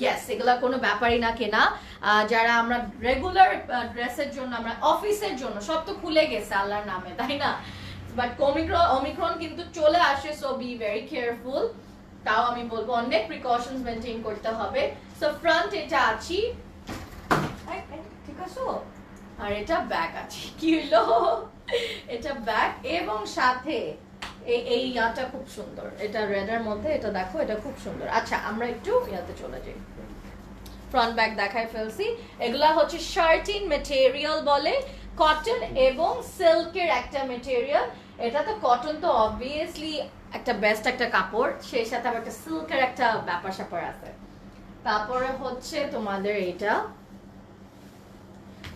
ইয়েস, এগুলা কোনো ব্যাপারই না কেনা। যারা আমরা রেগুলার ড্রেসের জন্য, আমরা অফিসের জন্য, সব তো খুলে গেছে আল্লাহর নামে, তাই না? বাট ওমিক্রন কিন্তু চলে আসে, সো বি ভেরি কেয়ারফুল। তাও আমি বলবো অনেক প্রিকশনস মেনটেন করতে হবে। সো ফ্রন্ট এটা আছি, ঠিক আছে, আর এটা ব্যাক আছে। কি হলো? এটা ব্যাক এবং সাথে এই ইয়াটা খুব সুন্দর, এটা রেডের মধ্যে, এটা দেখো, এটা খুব সুন্দর। আচ্ছা, আমরা একটু ইয়াতে চলে যাই, ফ্রন্ট ব্যাক দেখাই ফেলছি। এগুলা হচ্ছে শার্টিন মেটেরিয়াল বলে, কটন এবং সিল্কের একটা মেটেরিয়াল। এটা তো কটন তো অবভিয়াসলি একটা বেস্ট একটা কাপড়, সেই সাথে আবার একটা সিল্কের একটা ব্যাপার স্যাপার আছে। তারপরে হচ্ছে তোমাদের এটা,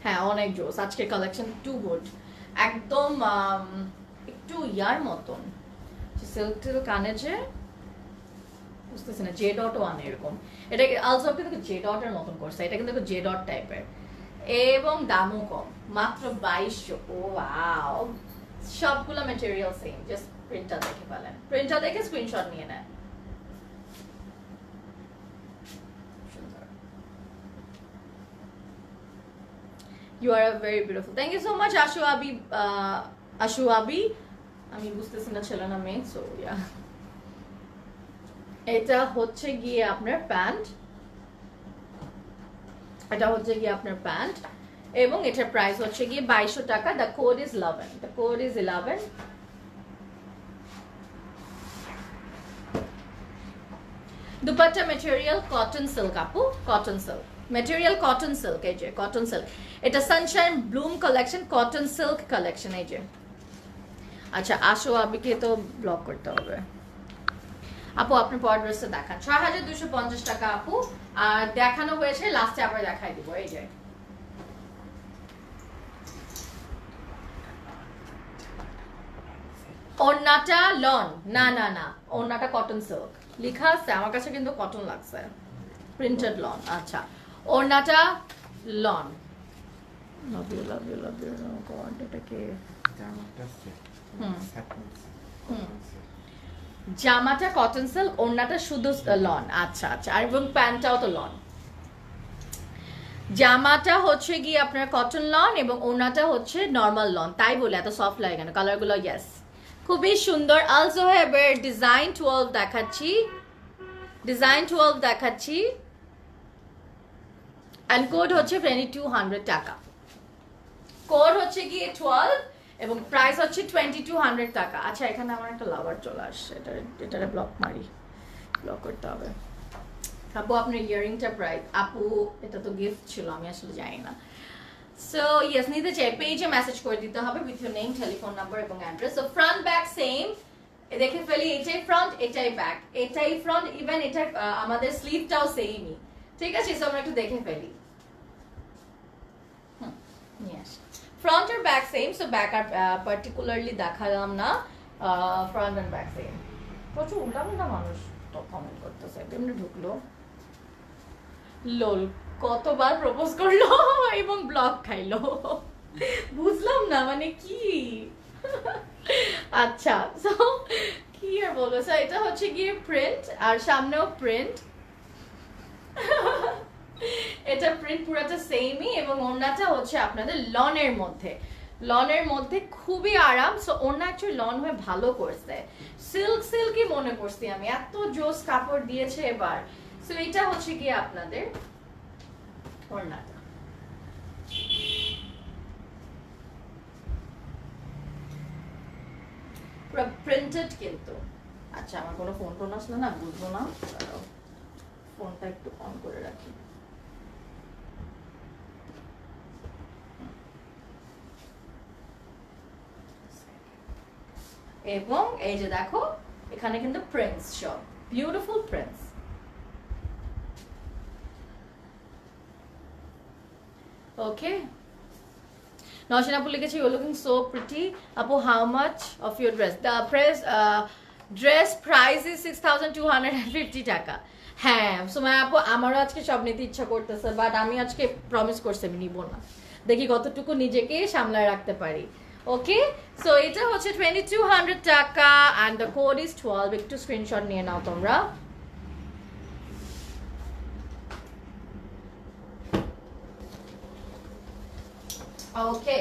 হ্যাঁ অনেক জোস। আজকের কালেকশন টু গুড, একদম একটু ইয়ার মতন সিল্ক টিল্ক আনে, যে বুঝতেছি না, জে ডট ওয়ান এরকম। এটা আলসো কিন্তু জে ডটের মতন করছে, এটা কিন্তু জে ডট টাইপের, এবং দামও কম, মাত্র 2200। ও ওয়াও, সবগুলো ম্যাটেরিয়াল সেম, জাস্ট প্রিন্টটা দেখে ফেলেন, প্রিন্টটা দেখে স্ক্রিনশট নিয়ে নেন। You are very beautiful. Thank you so much, Ashu Abi. আমি বুঝতেছি না ছেলে না মেয়ে, সো ইয়া। এটা হচ্ছে গিয়ে আপনার প্যান্ট, এটা হচ্ছে গিয়ে আপনার প্যান্ট, এবং এটার প্রাইস হচ্ছে গিয়ে 2200 টাকা। The code is 11, the code is 11। Dupatta material cotton silk আপু, cotton silk material, cotton silk, এই যে কটন সিল্ক। এটা sunshine bloom collection, cotton silk collection, এই যে। আচ্ছা, আসো আবিকে তো ব্লক করতে হবে। আপু আপনার পরের ড্রেসটা দেখান, 6250 টাকা আপু। আর দেখানো হয়েছে, লাস্টে আবার দেখাই দিব, এই যে। ওড়নাটা লন, না না না, ওড়নাটা কটন সিল্ক লেখা আছে আমার কাছে, কিন্তু কটন লাগছে। প্রিন্টেড লন, আচ্ছা। ওড়নাটা lawn, love you love you love you, god এটাকে জামাটা কটন সিল্ক, ওড়নাটা শুধু লন, আচ্ছা আচ্ছা। আর এবং প্যান্টটাও তো লন। জামাটা হচ্ছে গিয়ে আপনার কটন লন এবং ওড়নাটা হচ্ছে নর্মাল লন, তাই বলে এত সফট লাগে কেন কালারগুলো? ইয়েস, খুবই সুন্দর। অলসো এবার ডিজাইন 12 দেখাচ্ছি, ডিজাইন 12 দেখাচ্ছি, অ্যান্ড কোড হচ্ছে 2200 টাকা। কোড হচ্ছে গিয়ে 12 এবং প্রাইস হচ্ছে 2200 টাকা। আচ্ছা, এখানে আমার একটা লাভার চলে আসছে, এটারে ব্লক মারি, ব্লক করতে হবে। আপু আপনার ইয়ারিংটা প্রাইস, আপু এটা তো গিফট ছিল, আমি আসলে জানি না। সো ইয়েস, নিতে চাই পেজে মেসেজ করে দিতে হবে with your name, telephone number এবং address. So front back same, দেখে ফেলি, এটাই ফ্রন্ট এটাই ব্যাক, এটাই ফ্রন্ট, ইভেন এটা আমাদের স্লিভটাও সেমই, ঠিক আছে? সো আমরা একটু দেখে ফেলি। ইয়েস, ফ্রন্ট আর ব্যাক সেম, সো ব্যাক আর পার্টিকুলারলি দেখালাম না, ফ্রন্ট এন্ড ব্যাক সেম। প্রচুর উল্টা মানুষ তো কমেন্ট করতেছে, এমনি ঢুকলো লোল, কতবার প্রপোজ করলো এবং ব্লক খাইলো, বুঝলাম না মানে কি। আচ্ছা, সো কি আর বলবো, সো এটা হচ্ছে গিয়ে প্রিন্ট, আর সামনেও প্রিন্ট, এটা প্রিন্ট পুরোটা সেমই, এবং ওড়নাটা হচ্ছে আপনাদের লনের মধ্যে, লনের মধ্যে খুবই আরাম। সো ওড়না অ্যাকচুয়ালি লন হয়ে ভালো করছে, সিল্ক সিল্কই মনে করছি আমি, এত জোস কাপড় দিয়েছে এবার। সো এটা হচ্ছে গিয়ে আপনাদের ওড়নাটা। পুরো প্রিন্টেড কিন্তু। আচ্ছা, আমার কোনো ফোন টোন আসলে না, বুঝবো না, ফোনটা একটু অন করে রাখি। এবং এই যে দেখো, এখানে কিন্তু প্রিন্টস সব বিউটিফুল প্রিন্টস। ওকে, নওশিন আপু লিখেছে, ইউ লুকিং সো প্রিটি আপু, how much of your dress? The dress price is 6250 টাকা। হ্যাঁ সুমাইয়া আপু, আমারও আজকে সব নিতে ইচ্ছা করতেছে, বাট আমি আজকে প্রমিস করছি আমি নিব না, দেখি কতটুকু নিজেকে সামলায় রাখতে পারি। ওকে, সো এটা হচ্ছে 2200 টাকা অ্যান্ড দ্য কোড ইজ 12। একটু স্ক্রিনশট নিয়ে নাও তোমরা। ওকে,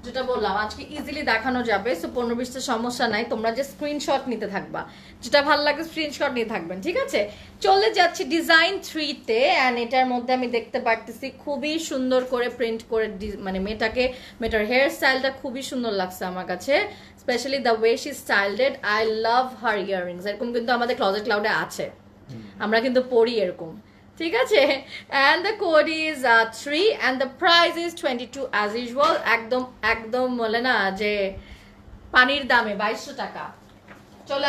যেটা বললাম আজকে ইজিলি দেখানো যাবে, সো 15-20টা সমস্যা নাই, তোমরা যে স্ক্রিনশট নিতে থাকবা, যেটা ভালো লাগে স্ক্রিনশট নিয়ে থাকবেন, ঠিক আছে? চলে যাচ্ছি ডিজাইন 3-তে, অ্যান্ড এটার মধ্যে আমি দেখতে পারতেছি খুবই সুন্দর করে প্রিন্ট করে, মানে মেয়েটার হেয়ার স্টাইলটা খুবই সুন্দর লাগছে আমার কাছে, specially the way she styled. I love her earrings. এরকম কিন্তু আমাদের ক্লজেট ক্লাউডে আছে, আমরা কিন্তু পড়ি এরকম, ঠিক আছে? And the code is 3 and the price is 22 as usual. একদম একদম বলে না যে পানির দামে 2200 টাকা। চলে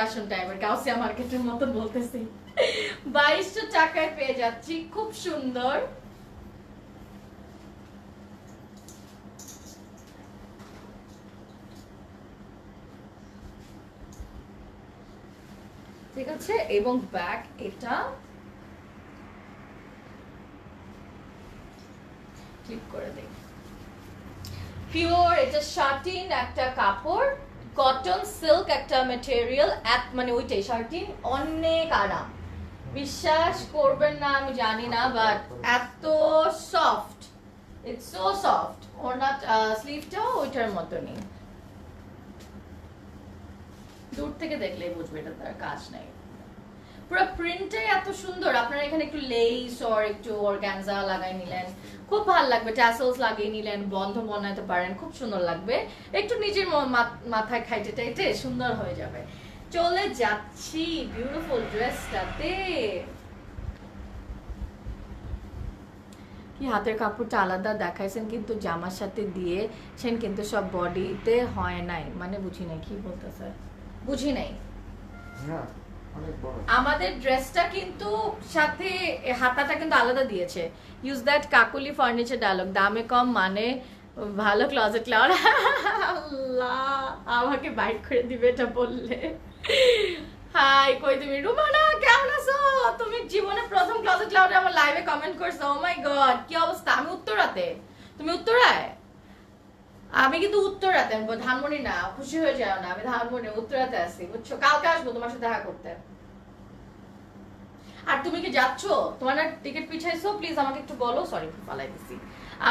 আসুন টাইমের কাউসিয়া মার্কেটের মতো বলতেছি, 2200 টাকায় পেয়ে যাচ্ছি, খুব সুন্দর। ঠিক আছে, এবং ব্যাক এটা ক্লিক করে দেই, পিওর এটা শার্টিন একটা কাপড়, কটন সিল্ক একটা ম্যাটেরিয়াল, মানে ওইটাই শার্টিন, অনেক আরাম, বিশ্বাস করবেন না আমি জানি না, বাট এত সফট, ইটস সো সফট। ওনার স্লিভটাও ওইটার মতনই, দূর থেকে দেখলেই বুঝবে এটা তার কাজ নাই, পুরো প্রিন্টে এত সুন্দর। আপনারা এখানে একটু লেস আর একটু অর্গানজা লাগাই নিলেন, খুব ভালো লাগবে, ট্যাসেলস লাগিয়ে নিলেন, বন্ধ বানাতে পারেন, খুব সুন্দর লাগবে, একটু নিজের মাথায় খাইতে টাইতে সুন্দর হয়ে যাবে। চলে যাচ্ছি বিউটিফুল ড্রেসটাতে, কি হাতের কাপড়টা আলাদা দেখাইছেন কিন্তু জামার সাথে দিয়েছেন, কিন্তু সব বডিতে হয় নাই, মানে বুঝি নাই কি বলতেছে, বুঝি নাই। আমাদের ড্রেসটা কিন্তু সাথে হাতাটা কিন্তু আলাদা দিয়েছে। Use that Kakuli furniture dialogue, দামে কম মানে ভালো ক্লজেট ক্লাউড। আল্লাহ আমাকে বাইট করে দিবে এটা বললে। হাই, কই তুমি? রুমানা, কেমন আছো? তুমি জীবনে প্রথম ক্লাসে ক্লাউডে আমার লাইভে কমেন্ট করছো। ও মাই গড, কি অবস্থা? আমি উত্তরাতে, তুমি উত্তরায়? আমি কিন্তু উত্তরাতে, ধানমন্ডি না, খুশি হয়ে যাও না, আমি ধানমন্ডি উত্তরাতে আছি, বুঝছো? কালকে আসবো তোমার সাথে দেখা করতে। আর তুমি কি যাচ্ছ? তোমার না টিকিট পিছাইছো? প্লিজ আমাকে একটু বলো। সরি, ফালাই দিছি।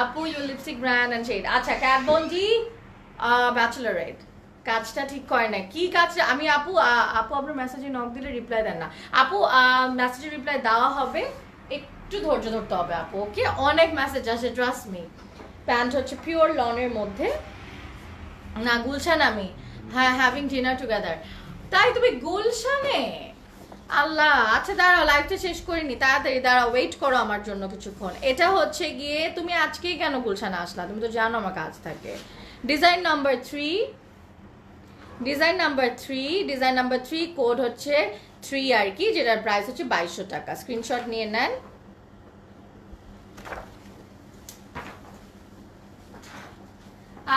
আপু, your lipstick brand and shade. আচ্ছা, ক্যাট বন জি ব্যাচেলরেট কাজটা ঠিক করে না। কি কাজটা? আমি আপু আপু আপনার মেসেজে নক দিলে রিপ্লাই দেন না। আপু মেসেজে রিপ্লাই দেওয়া হবে, একটু ধৈর্য ধরতে হবে আপু, ওকে? অনেক মেসেজ আসে, ট্রাস্ট মি। প্যান্ট হচ্ছে পিওর লনের মধ্যে। না, গুলশান আমি। হ্যাঁ, হ্যাভিং ডিনার টুগেদার। তাই তুমি গুলশানে? আল্লাহ, আচ্ছা দাঁড়াও, লাইভটা শেষ করিনি, তাড়াতাড়ি দাঁড়াও, ওয়েট করো আমার জন্য কিছুক্ষণ। এটা হচ্ছে গিয়ে, তুমি আজকেই কেন গুলশানে আসলা? তুমি তো জানো আমার কাজ থাকে। Design number 3, design number 3, design number 3, code হচ্ছে 3 আর কি, যেটার প্রাইস হচ্ছে 2200 টাকা। স্ক্রিনশট নিয়ে নেন।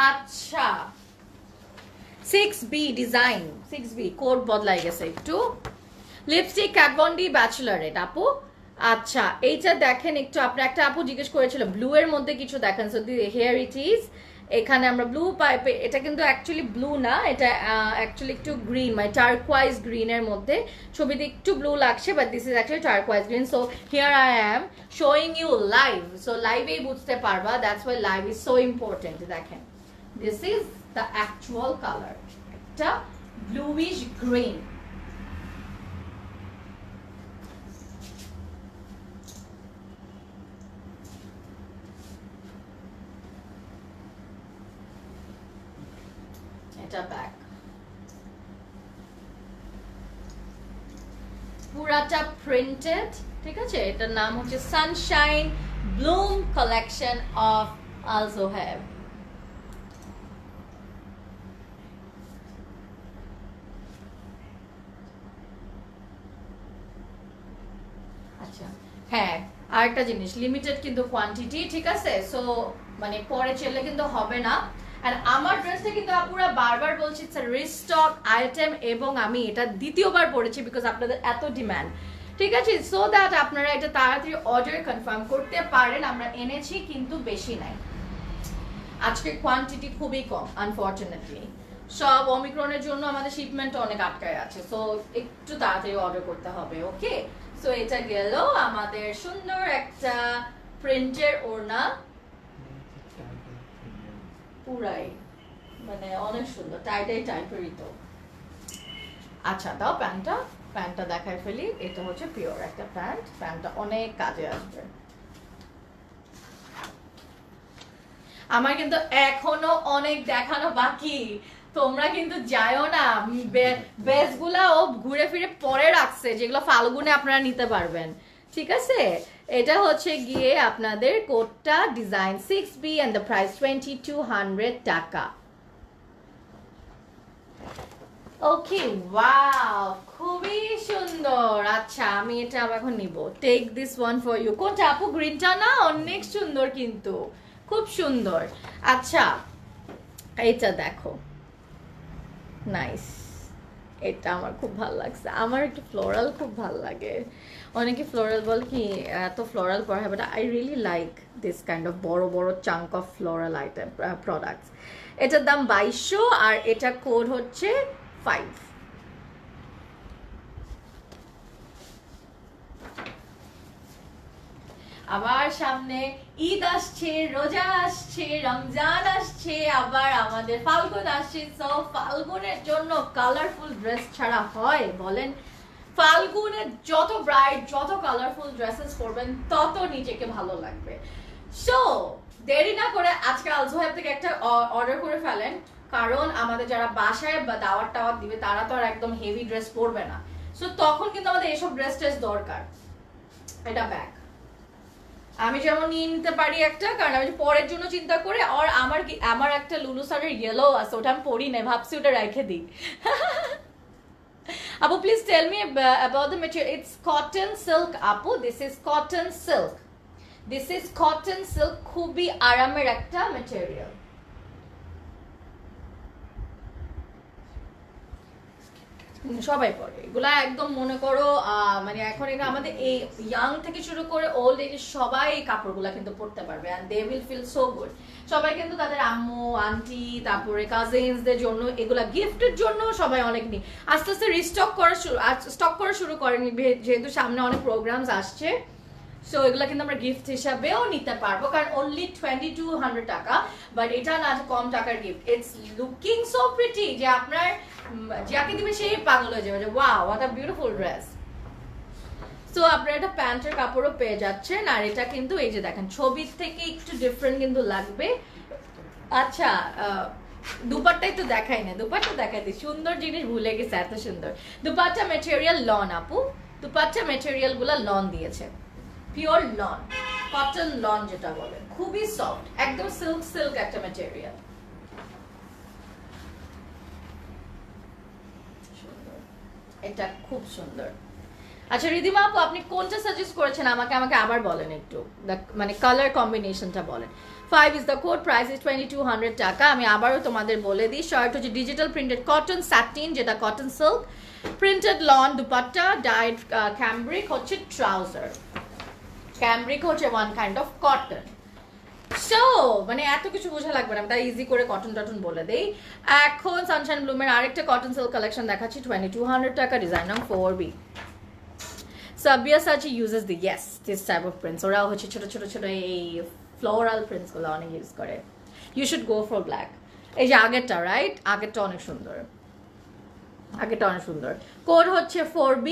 আচ্ছা, 6B ডিজাইন, 6B কোড বদলাই গেছে একটু। লিপস্টিক ক্যাট ভন ডি ব্যাচেলারেট আপু। আচ্ছা, এইটা দেখেন একটু। আপনার একটা আপু জিজ্ঞেস করেছিল ব্লু এর মধ্যে কিছু দেখেন, সো হিয়ার ইট ইজ। এখানে আমরা ব্লু পাইপে, এটা কিন্তু অ্যাকচুয়ালি ব্লু না, এটা অ্যাকচুয়ালি একটু গ্রিন, মানে টার্কোয়াইজ গ্রিনের মধ্যে। ছবিতে একটু ব্লু লাগছে, but this is actually turquoise green. So here I am showing you live, so লাইভেই বুঝতে পারবা, that's why live is so important. দেখেন, this is the actual colour, একটা ব্লুইশ গ্রিন। এটা ব্যাক, পুরাটা প্রিন্টেড, ঠিক আছে? এটার নাম হচ্ছে sunshine bloom collection of Al Zohaib. আচ্ছা, হ্যাঁ, আরেকটা জিনিস, লিমিটেড কিন্তু কোয়ান্টিটি, ঠিক আছে? সো মানে পরে চলে কিন্তু হবে না। আর আমার ড্রেসটা কিন্তু আপুরা বারবার বলছি, ইটস আ রিস্টক আইটেম, এবং আমি এটা দ্বিতীয়বার পরেছি বিকজ আপনাদের এত ডিমান্ড, ঠিক আছে? সো দ্যাট আপনারা এটা তাড়াতাড়ি অর্ডার কনফার্ম করতে পারেন। আমরা এনেছি কিন্তু বেশি নাই, আজকে কোয়ান্টিটি খুবই কম আনফরচুনেটলি। সব ওমিক্রনের জন্য আমাদের শিপমেন্ট অনেক আটকায় আছে, সো একটু তাড়াতাড়ি অর্ডার করতে হবে, ওকে? সো এটা গেল আমাদের সুন্দর একটা প্রিন্টের ওড়না, পুরাই মানে অনেক সুন্দর, টাইটাই টাইপেরই তো। আচ্ছা, দাও প্যান্টটা, প্যান্টটা দেখাই ফেলি। এটা হচ্ছে পিওর একটা প্যান্ট, প্যান্টটা অনেক কাজে আসবে। আমার কিন্তু এখনো অনেক দেখানো বাকি, তোমরা কিন্তু যাও না। বেসগুলা ও ঘুরে ফিরে পরে রাখছে, যেগুলো ফাল্গুনে আপনারা নিতে পারবেন, ঠিক আছে? এটা হচ্ছে গিয়ে আপনাদের কোটটা, design 6B and the price 2200 টাকা। ওকে, ওয়াও, খুবই সুন্দর। আচ্ছা, আমি এটা এখন নিব। Take this one for you. কোনটা আপু? গ্রিনটা না? অনেক সুন্দর কিন্তু, খুব সুন্দর। আচ্ছা, এটা দেখো, নাইস। এটা আমার খুব ভালো লাগছে, আমার একটু ফ্লোরাল খুব ভালো লাগে। অনেকে ফ্লোরাল বল কি এত ফ্লোরাল পরা হয়, but I really like this kind of বড় বড় chunk of floral item products. এটার দাম 2200 আর এটা কোড হচ্ছে 5। আবার সামনে ঈদ আসছে, রোজা আসছে, রমজান আসছে, আবার আমাদের ফাল্গুন আসছে। সো ফাল্গুনের জন্য কালারফুল ড্রেস ছাড়া হয় বলেন? ফাল্গুনের যত ব্রাইট, যত কালারফুল ড্রেসেস পরবেন, তত নিজেকে ভালো লাগবে। সো দেরি না করে আজকে আলজোহেব থেকে একটা অর্ডার করে ফেলেন, কারণ আমাদের যারা বাসায় বা দাওয়াত টাওয়াত দিবে তারা তো আর একদম হেভি ড্রেস পরবে না। সো তখন কিন্তু আমাদের এসব ড্রেস ট্রেস দরকার। এটা ব্যাগ আমি যেমন নিয়ে নিতে পারি একটা, কারণ আমি পরের জন্য চিন্তা করে। আর আমার একটা লুলু সারের ইয়েলো আছে, ওটা আমি পরি নাই, ভাবছি ওটা রেখে দিই। Apu, please tell me about the material. It's cotton silk, Apu. This is cotton silk. This is cotton silk. খুবই আরামের একটা material. সবাই পরে এগুলা একদম মনে করো মানে এখন এটা আমাদের এই ইয়াং থেকে শুরু করে ওল্ড এজ সবাই এই কাপড়গুলা কিন্তু পরতে পারবে and they will feel so good. সবাই কিন্তু তাদের আম্মু আন্টি তারপরে কাজিনসদের জন্য এগুলা গিফটের জন্য সবাই অনেক নি আস্তে আস্তে স্টক করা শুরু করেনি, যেহেতু সামনে অনেক প্রোগ্রামস আসছে। সো এগুলা কিন্তু আমরা গিফট হিসাবেও নিতে পারবো, কারণ অনলি 2200 টাকা, বাট এটা না কম টাকার gift. It's looking so pretty যে আপনার যাকে দিবে সেই পাগল হয়ে যাবে যে wow what a beautiful dress. So আপনারা এটা প্যান্টের কাপড়ও পেয়ে যাচ্ছেন, আর এটা কিন্তু এই যে দেখেন ছবির থেকে একটু ডিফারেন্ট কিন্তু লাগবে। আচ্ছা দুপাট্টাই তো দেখাই না, দুপাট্টা দেখাই দিই, সুন্দর জিনিস ভুলে গেছে, এত সুন্দর দুপাট্টা মেটেরিয়াল লন আপু, দুপাট্টা মেটেরিয়াল গুলা লন দিয়েছে, পিওর লন, কটন লন যেটা বলে, খুবই সফট, একদম সিল্ক সিল্ক একটা ম্যাটেরিয়াল। এটা খুব সুন্দর। আচ্ছা রিদিমা আপু আপনি কোনটা সাজেস্ট করেছেন আমাকে আবার বলেন একটু, মানে কালার কম্বিনেশনটা বলেন। 5 is the code, price is 2200 টাকা। আমি আবারও তোমাদের বলে দিই, শার্ট হচ্ছে ডিজিটাল প্রিন্টেড কটন স্যাটিন, যেটা cotton silk, printed lawn dupatta, dyed cambric হচ্ছে ট্রাউজার, ক্যামব্রিক হচ্ছে one kind of cotton. So মানে এত কিছু বোঝা লাগবে না, আমি তাই ইজি করে কটন টটন বলে দেই। এখন সানশাইন ব্লুমের আরেকটা কটন সিল্ক কালেকশন দেখাচ্ছি, 2200 টাকা, ডিজাইন নাম 4B। Sabyasachi uses the this type of prints, ওরা হচ্ছে ছোট ছোট ছোট এই ফ্লোরাল প্রিন্টস গুলো অনেক ইউজ করে। You should go for black. এই যে আগেরটা রাইট, আগেরটা অনেক সুন্দর, আগেরটা অনেক সুন্দর। কোড হচ্ছে 4B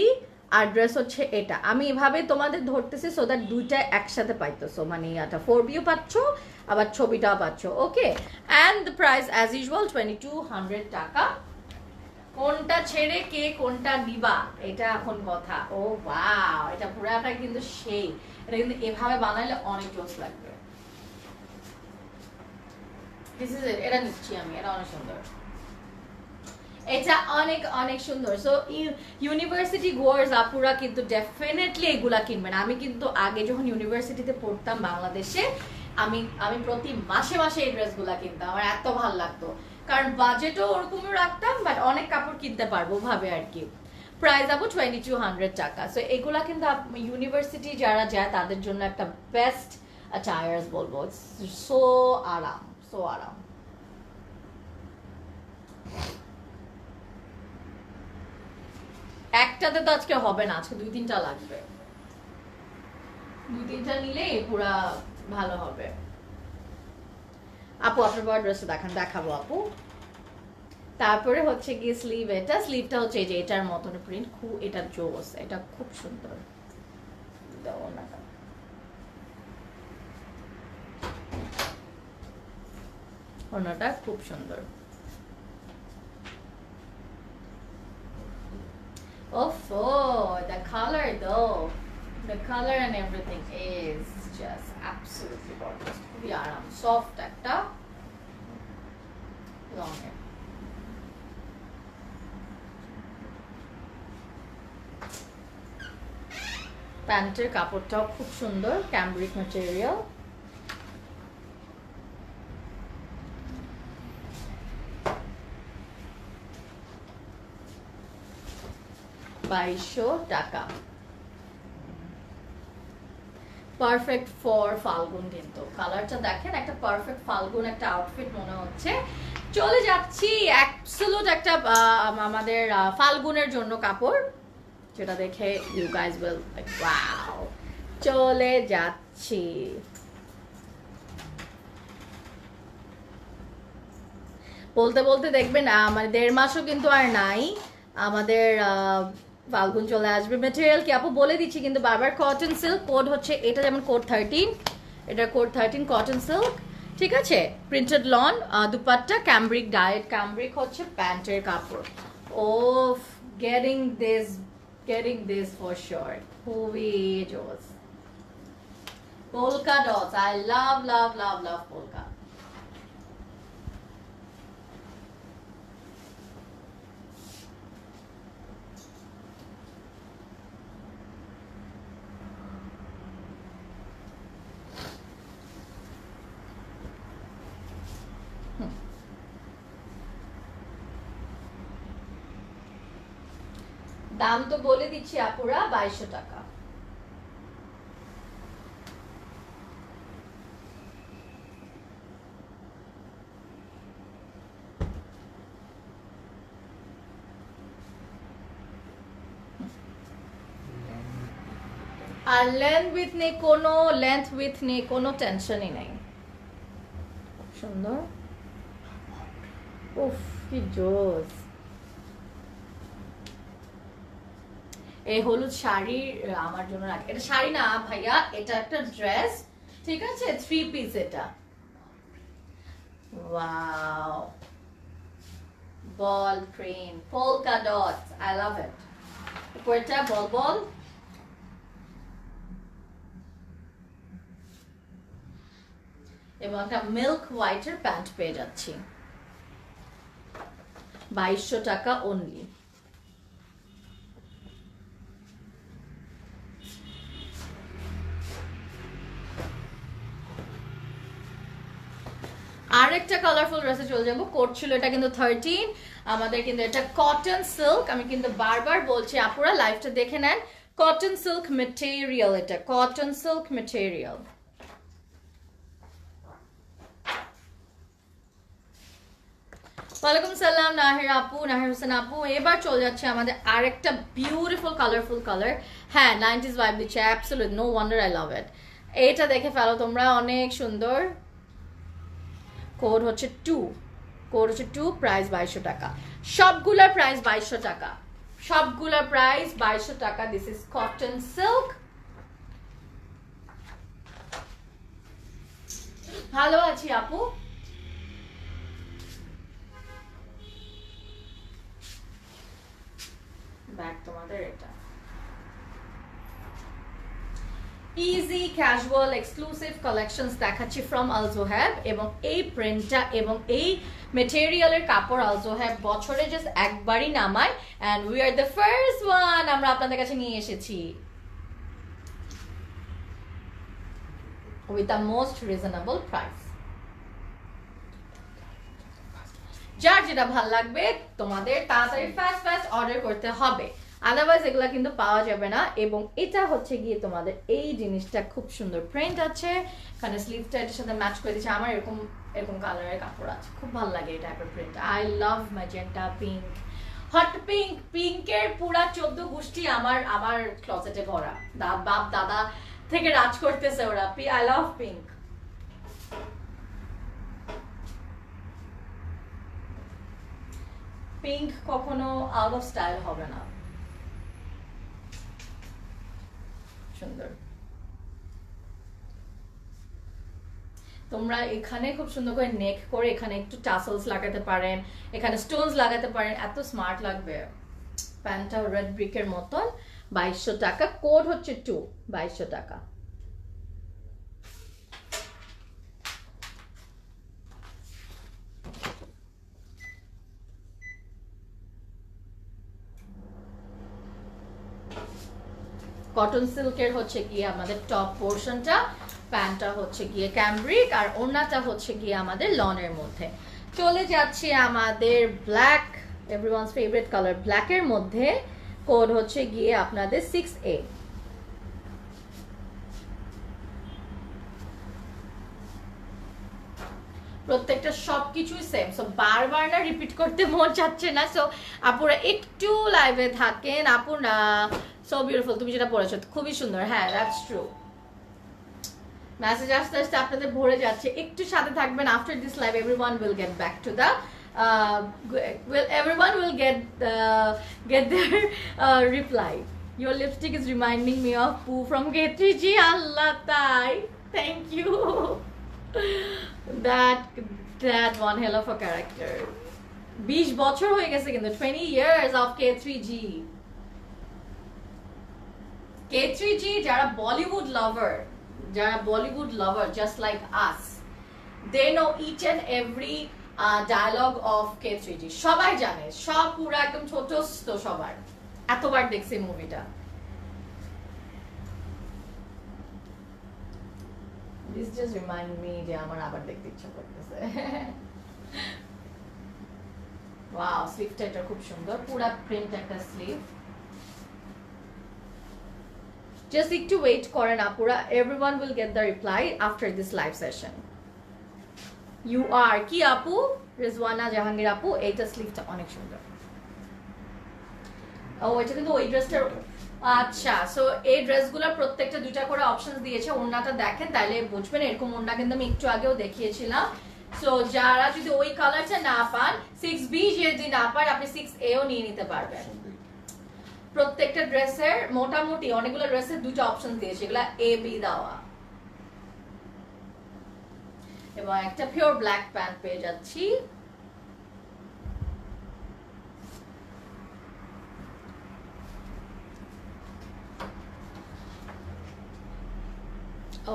আর ড্রেস হচ্ছে এটা। আমি এভাবে তোমাদের ধরতেছি সো দ্যাট দুইটা একসাথে পাইতেছো, মানে এটা 4Bও পাচ্ছ আবার ছবিটাও পাচ্ছ। Okay, and the price as usual 2200 টাকা। কোনটা ছেড়ে কে কোনটা নিবা এটা এখন কথা। ও ওয়াও, এটা পুরাটা কিন্তু সেই, এটা কিন্তু এভাবে বানাইলে অনেক জোস লাগবে। দিস ইজ ইট, এটা নিচ্ছি আমি, এটা অনেক সুন্দর, এটা অনেক অনেক সুন্দর। সো ইউনিভার্সিটি গোয়ার্স আপুরা কিন্তু ডেফিনেটলি এগুলা কিনবেন। আমি কিন্তু আগে যখন ইউনিভার্সিটিতে পড়তাম বাংলাদেশে, আমি প্রতি মাসে মাসে এই ড্রেসগুলা কিনতাম, আমার এত ভালো লাগতো, কারণ বাজেটও ওরকমই রাখতাম, বাট অনেক কাপড় কিনতে পারবো ভাবে আর কি। প্রাইস যাবো 2200 টাকা। সো এগুলা কিন্তু ইউনিভার্সিটি যারা যায় তাদের জন্য একটা বেস্ট অ্যাটায়ার্স বলবো। সো আরাম, সো আরাম। একটাতে তো আজকে হবে না, আজকে 2-3টা লাগবে, 2-3টা নিলে পুরা ভালো হবে। আপু আপনার বড় ড্রেসটা দেখাবো আপু। তারপরে হচ্ছে গিয়ে স্লিভ, এটা স্লিভটা হচ্ছে এই যে এটার মতন প্রিন্ট, খুব এটা জোস, এটা খুব সুন্দর। ওনাটা খুব সুন্দর। Oh, the color though, the color and everything is just absolutely gorgeous. খুবই আরাম, সফট একটা লং এর। প্যান্টের কাপড়টাও খুব সুন্দর, ক্যামব্রিক ম্যাটেরিয়াল। টাকা। পারফেক্ট ফর ফাল্গুন, কিন্তু কালারটা দেখেন, একটা পারফেক্ট ফাল্গুন একটা আউটফিট মনে হচ্ছে। চলে যাচ্ছি অ্যাবসলিউট একটা আমাদের ফাল্গুনের জন্য কাপড়, যেটা দেখে you guys will like wow. চলে যাচ্ছি বলতে বলতে দেখবেন মানে 1.5 মাসও কিন্তু আর নাই, আমাদের ফাল্গুন চলে আসবে। ম্যাটেরিয়াল কি আপু বলে দিচ্ছি কিন্তু বারবার, কটন সিল্ক, কোড হচ্ছে এটা, যেমন কোড 13, এটা কোড 13 কটন সিল্ক, ঠিক আছে। Printed lawn, dupatta cambric, dyed cambric হচ্ছে প্যান্টের কাপড়। ও getting this for sure, খুবই জোস। Polka dots, I love polka. দাম তো বলে দিচ্ছি আপুরা, 2200 টাকা। আর লেন্থ উইথ নেই, কোনো টেনশনই নাই। সুন্দর, উফ কি জোস। এই হলুদ শাড়ি আমার জন্য রাখি। এটা শাড়ি না ভাইয়া, এটা একটা ড্রেস, ঠিক আছে, 3 পিস এটা। Wow, ball print, polka dots, I love it. উপরটা বল বল, এবং একটা মিল্ক হোয়াইটের প্যান্ট পেয়ে যাচ্ছি, 2200 টাকা অনলি। আরেকটা কালারফুল ড্রেসে চলে যাবো। কোট ছিল এটা কিন্তু 13, আমাদের কিন্তু এটা কটন সিল্ক। আমি কিন্তু বারবার বলছি আপুরা লাইভটা দেখে নেন, কটন সিল্ক মেটেরিয়াল, এটা কটন সিল্ক মেটেরিয়াল। ওয়ালাইকুম সালাম নাহির আপু, নাহির হোসেন আপু। এবার চলে যাচ্ছে আমাদের আরেকটা বিউটিফুল কালারফুল কালার। হ্যাঁ, 90s ভাইব দিচ্ছে, absolute, no wonder, I love it. এইটা দেখে ফেলো তোমরা, অনেক সুন্দর। কোড হচ্ছে 2, প্রাইস 2200 টাকা। সবগুলার প্রাইস 2200 টাকা, সবগুলার প্রাইস 2200 টাকা। This is cotton silk. ভালো আছি আপু। ব্যাগ তোমাদের এটা ইজি ক্যাজুয়াল এক্সক্লুসিভ কালেকশনস দেখাচ্ছি ফ্রম আল জোহাব। এবং এই প্রিন্টটা এবং এই মেটেরিয়ালের কাপড় আল জোহাব বছরে জাস্ট একবারই নামায়, and we are the first one, আমরা আপনাদের কাছে নিয়ে এসেছি with the most reasonable price. যার যেটা ভাল লাগবে তোমাদের তাড়াতাড়ি ফাস্ট অর্ডার করতে হবে, আদারওয়াইজ এগুলা কিন্তু পাওয়া যাবে না। এবং এটা হচ্ছে গিয়ে তোমাদের এই জিনিসটা খুব সুন্দর প্রিন্ট আছে, এখানে স্লিভটা এটার সাথে ম্যাচ করে দিচ্ছে। আমার এরকম এরকম কালারের কাপড় আছে, খুব ভালো লাগে এই টাইপের print. I love magenta pink, hot pink, পিঙ্কের পুরা 14 গোষ্ঠী আমার ক্লোজেটে ভরা। বাপ দাদা থেকে রাজ করতেছে ওরা। I love pink. পিঙ্ক কখনো আউট অফ স্টাইল হবে না। সুন্দর। তোমরা এখানে খুব সুন্দর করে নেক করে এখানে একটু টাসেলস লাগাতে পারেন, এখানে স্টোনস লাগাতে পারেন, এত স্মার্ট লাগবে। প্যান্টটা রেড ব্রিকের মতন, 2200 টাকা। কোড হচ্ছে 2, 2200 টাকা। কটন সিল্কের হচ্ছে গিয়ে আমাদের টপ পোর্শনটা, প্যান্টটা হচ্ছে গিয়ে ক্যামব্রিক, আর ওড়নাটা হচ্ছে গিয়ে আমাদের লনের মধ্যে। চলে যাচ্ছে আমাদের ব্ল্যাক, এভরিওয়ানস ফেভারিট কালার ব্ল্যাকের মধ্যে। কোড হচ্ছে গিয়ে আপনাদের 6A। প্রত্যেকটা সবকিছুই সেম, সো বারবার না রিপিট করতে মন চাচ্ছে না। সো আপুরা একটু লাইভে থাকেন। আপুরা সো বিউটিফুল, তুমি যেটা পড়েছো খুবই সুন্দর। হ্যাঁ, দ্যাটস ট্রু। মেসেজ আস্তে আস্তে আপনাদের ভরে যাচ্ছে, একটু সাথে থাকবেন। After this live everyone will get back to the everyone will get their reply. Your lipstick is reminding me of Pooh from K3G. Allah tai, thank you. that one hell of a character. 20 বছর হয়ে গেছে কিন্তু, 20 years of K3G. K3G যারা Bollywood lover just like us, they know each and every dialogue of K3G। সবাই জানে, সব পুরো একদম ছোট তো সবার, এতবার দেখছি মুভিটা। This just remind me যে আমার আবার দেখতে ইচ্ছা করতেছে। ওয়াও, স্লিভটা এটা খুব সুন্দর, পুরো প্রিন্ট একটা স্লিভ। জাস্ট একটু ওয়েট করেন আপুরা, everyone will get the reply after this live session. You are কি আপু? রিজওয়ানা জাহাঙ্গীর আপু, এইটা স্লিভটা অনেক সুন্দর। ও এটা কিন্তু ওই ড্রেসটার। আচ্ছা, সো এই ড্রেসগুলোর প্রত্যেকটা দুইটা করে অপশনস দিয়েছে। ওড়নাটা দেখেন তাহলে বুঝবেন, এরকম ওড়না কিন্তু আমি একটু আগেও দেখিয়েছিলাম। সো যারা যদি ওই কালারটা না পান, 6B যদি না পান, আপনি 6A ও নিয়ে নিতে পারবেন। প্রত্যেকটা ড্রেসের মোটামুটি অনেকগুলো ড্রেসের দুটো অপশন দিয়েছে, এগুলা AB দেওয়া। এবং একটা পিওর ব্ল্যাক প্যান্ট পেয়ে যাচ্ছি।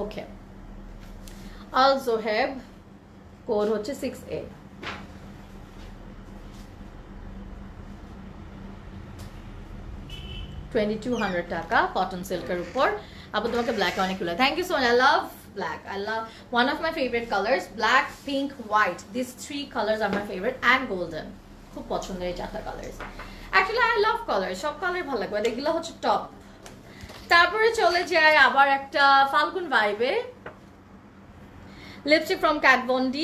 ওকে, আল জোহেব, কোড হচ্ছে 6A। $2200 টাকা, কটন সিল্কের উপর। আপু তোমাকে ব্ল্যাক অনেকগুলো, thank you so much. I love black. I love one of my favorite colors, black, pink, white. These three colors are my favorite, and golden. খুব পছন্দের এই চারটা colours. Actually I love colour, সব colour ভালো লাগবে। এগুলো হচ্ছে top. তারপরে চলে যায় আবার একটা ফাল্গুন ভাইবে। Lipstick from Kat Von D,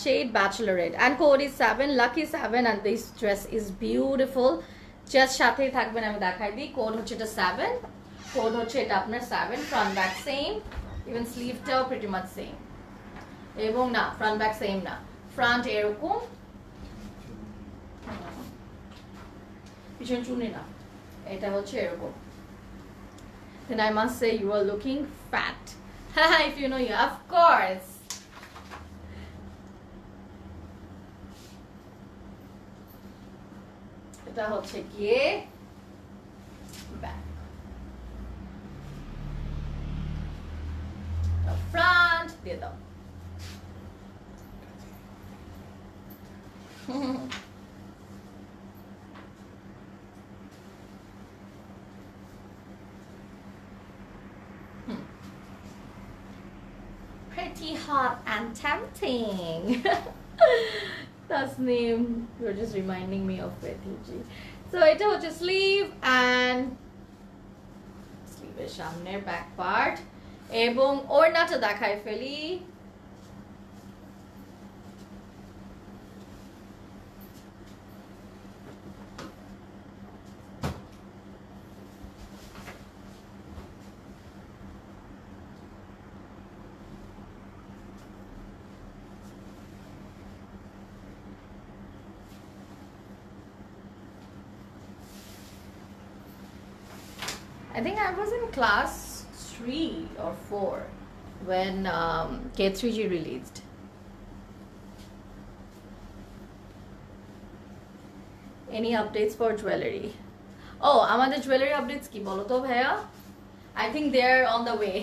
shade Bachelorette, and code is 7, lucky 7, and this dress is beautiful. Just সাথেই থাকবেন, আমি দেখাই দিই। কোড হচ্ছে এটা 7, কোড হচ্ছে এটা আপনার 7, ফ্রন্ট ব্যাক সেম, ইভেন স্লিভটাও প্রিটি মাচ সেম। এবং না, ফ্রন্ট ব্যাক সেম না, ফ্রন্ট এরকম, পিছন চুনি না, এটা হচ্ছে এরকম। Then I must say you are looking fat. If you know you, of course. এটা হচ্ছে গিয়ে ব্যাক, ফ্রন্ট দিয়ে দাও। Pretty hot and tempting. Tasneem, you're just reminding me of Pretty. So এটা হচ্ছে sleeve and sleeve এর সামনের back part, এবং ওড়নাটা দেখাই ফেলি। I think I was in class 3 or 4 when K3G released. Any updates for jewelry? Oh, আমাদের jewelry updates কি বলো তো ভাইয়া? I think they're on the way.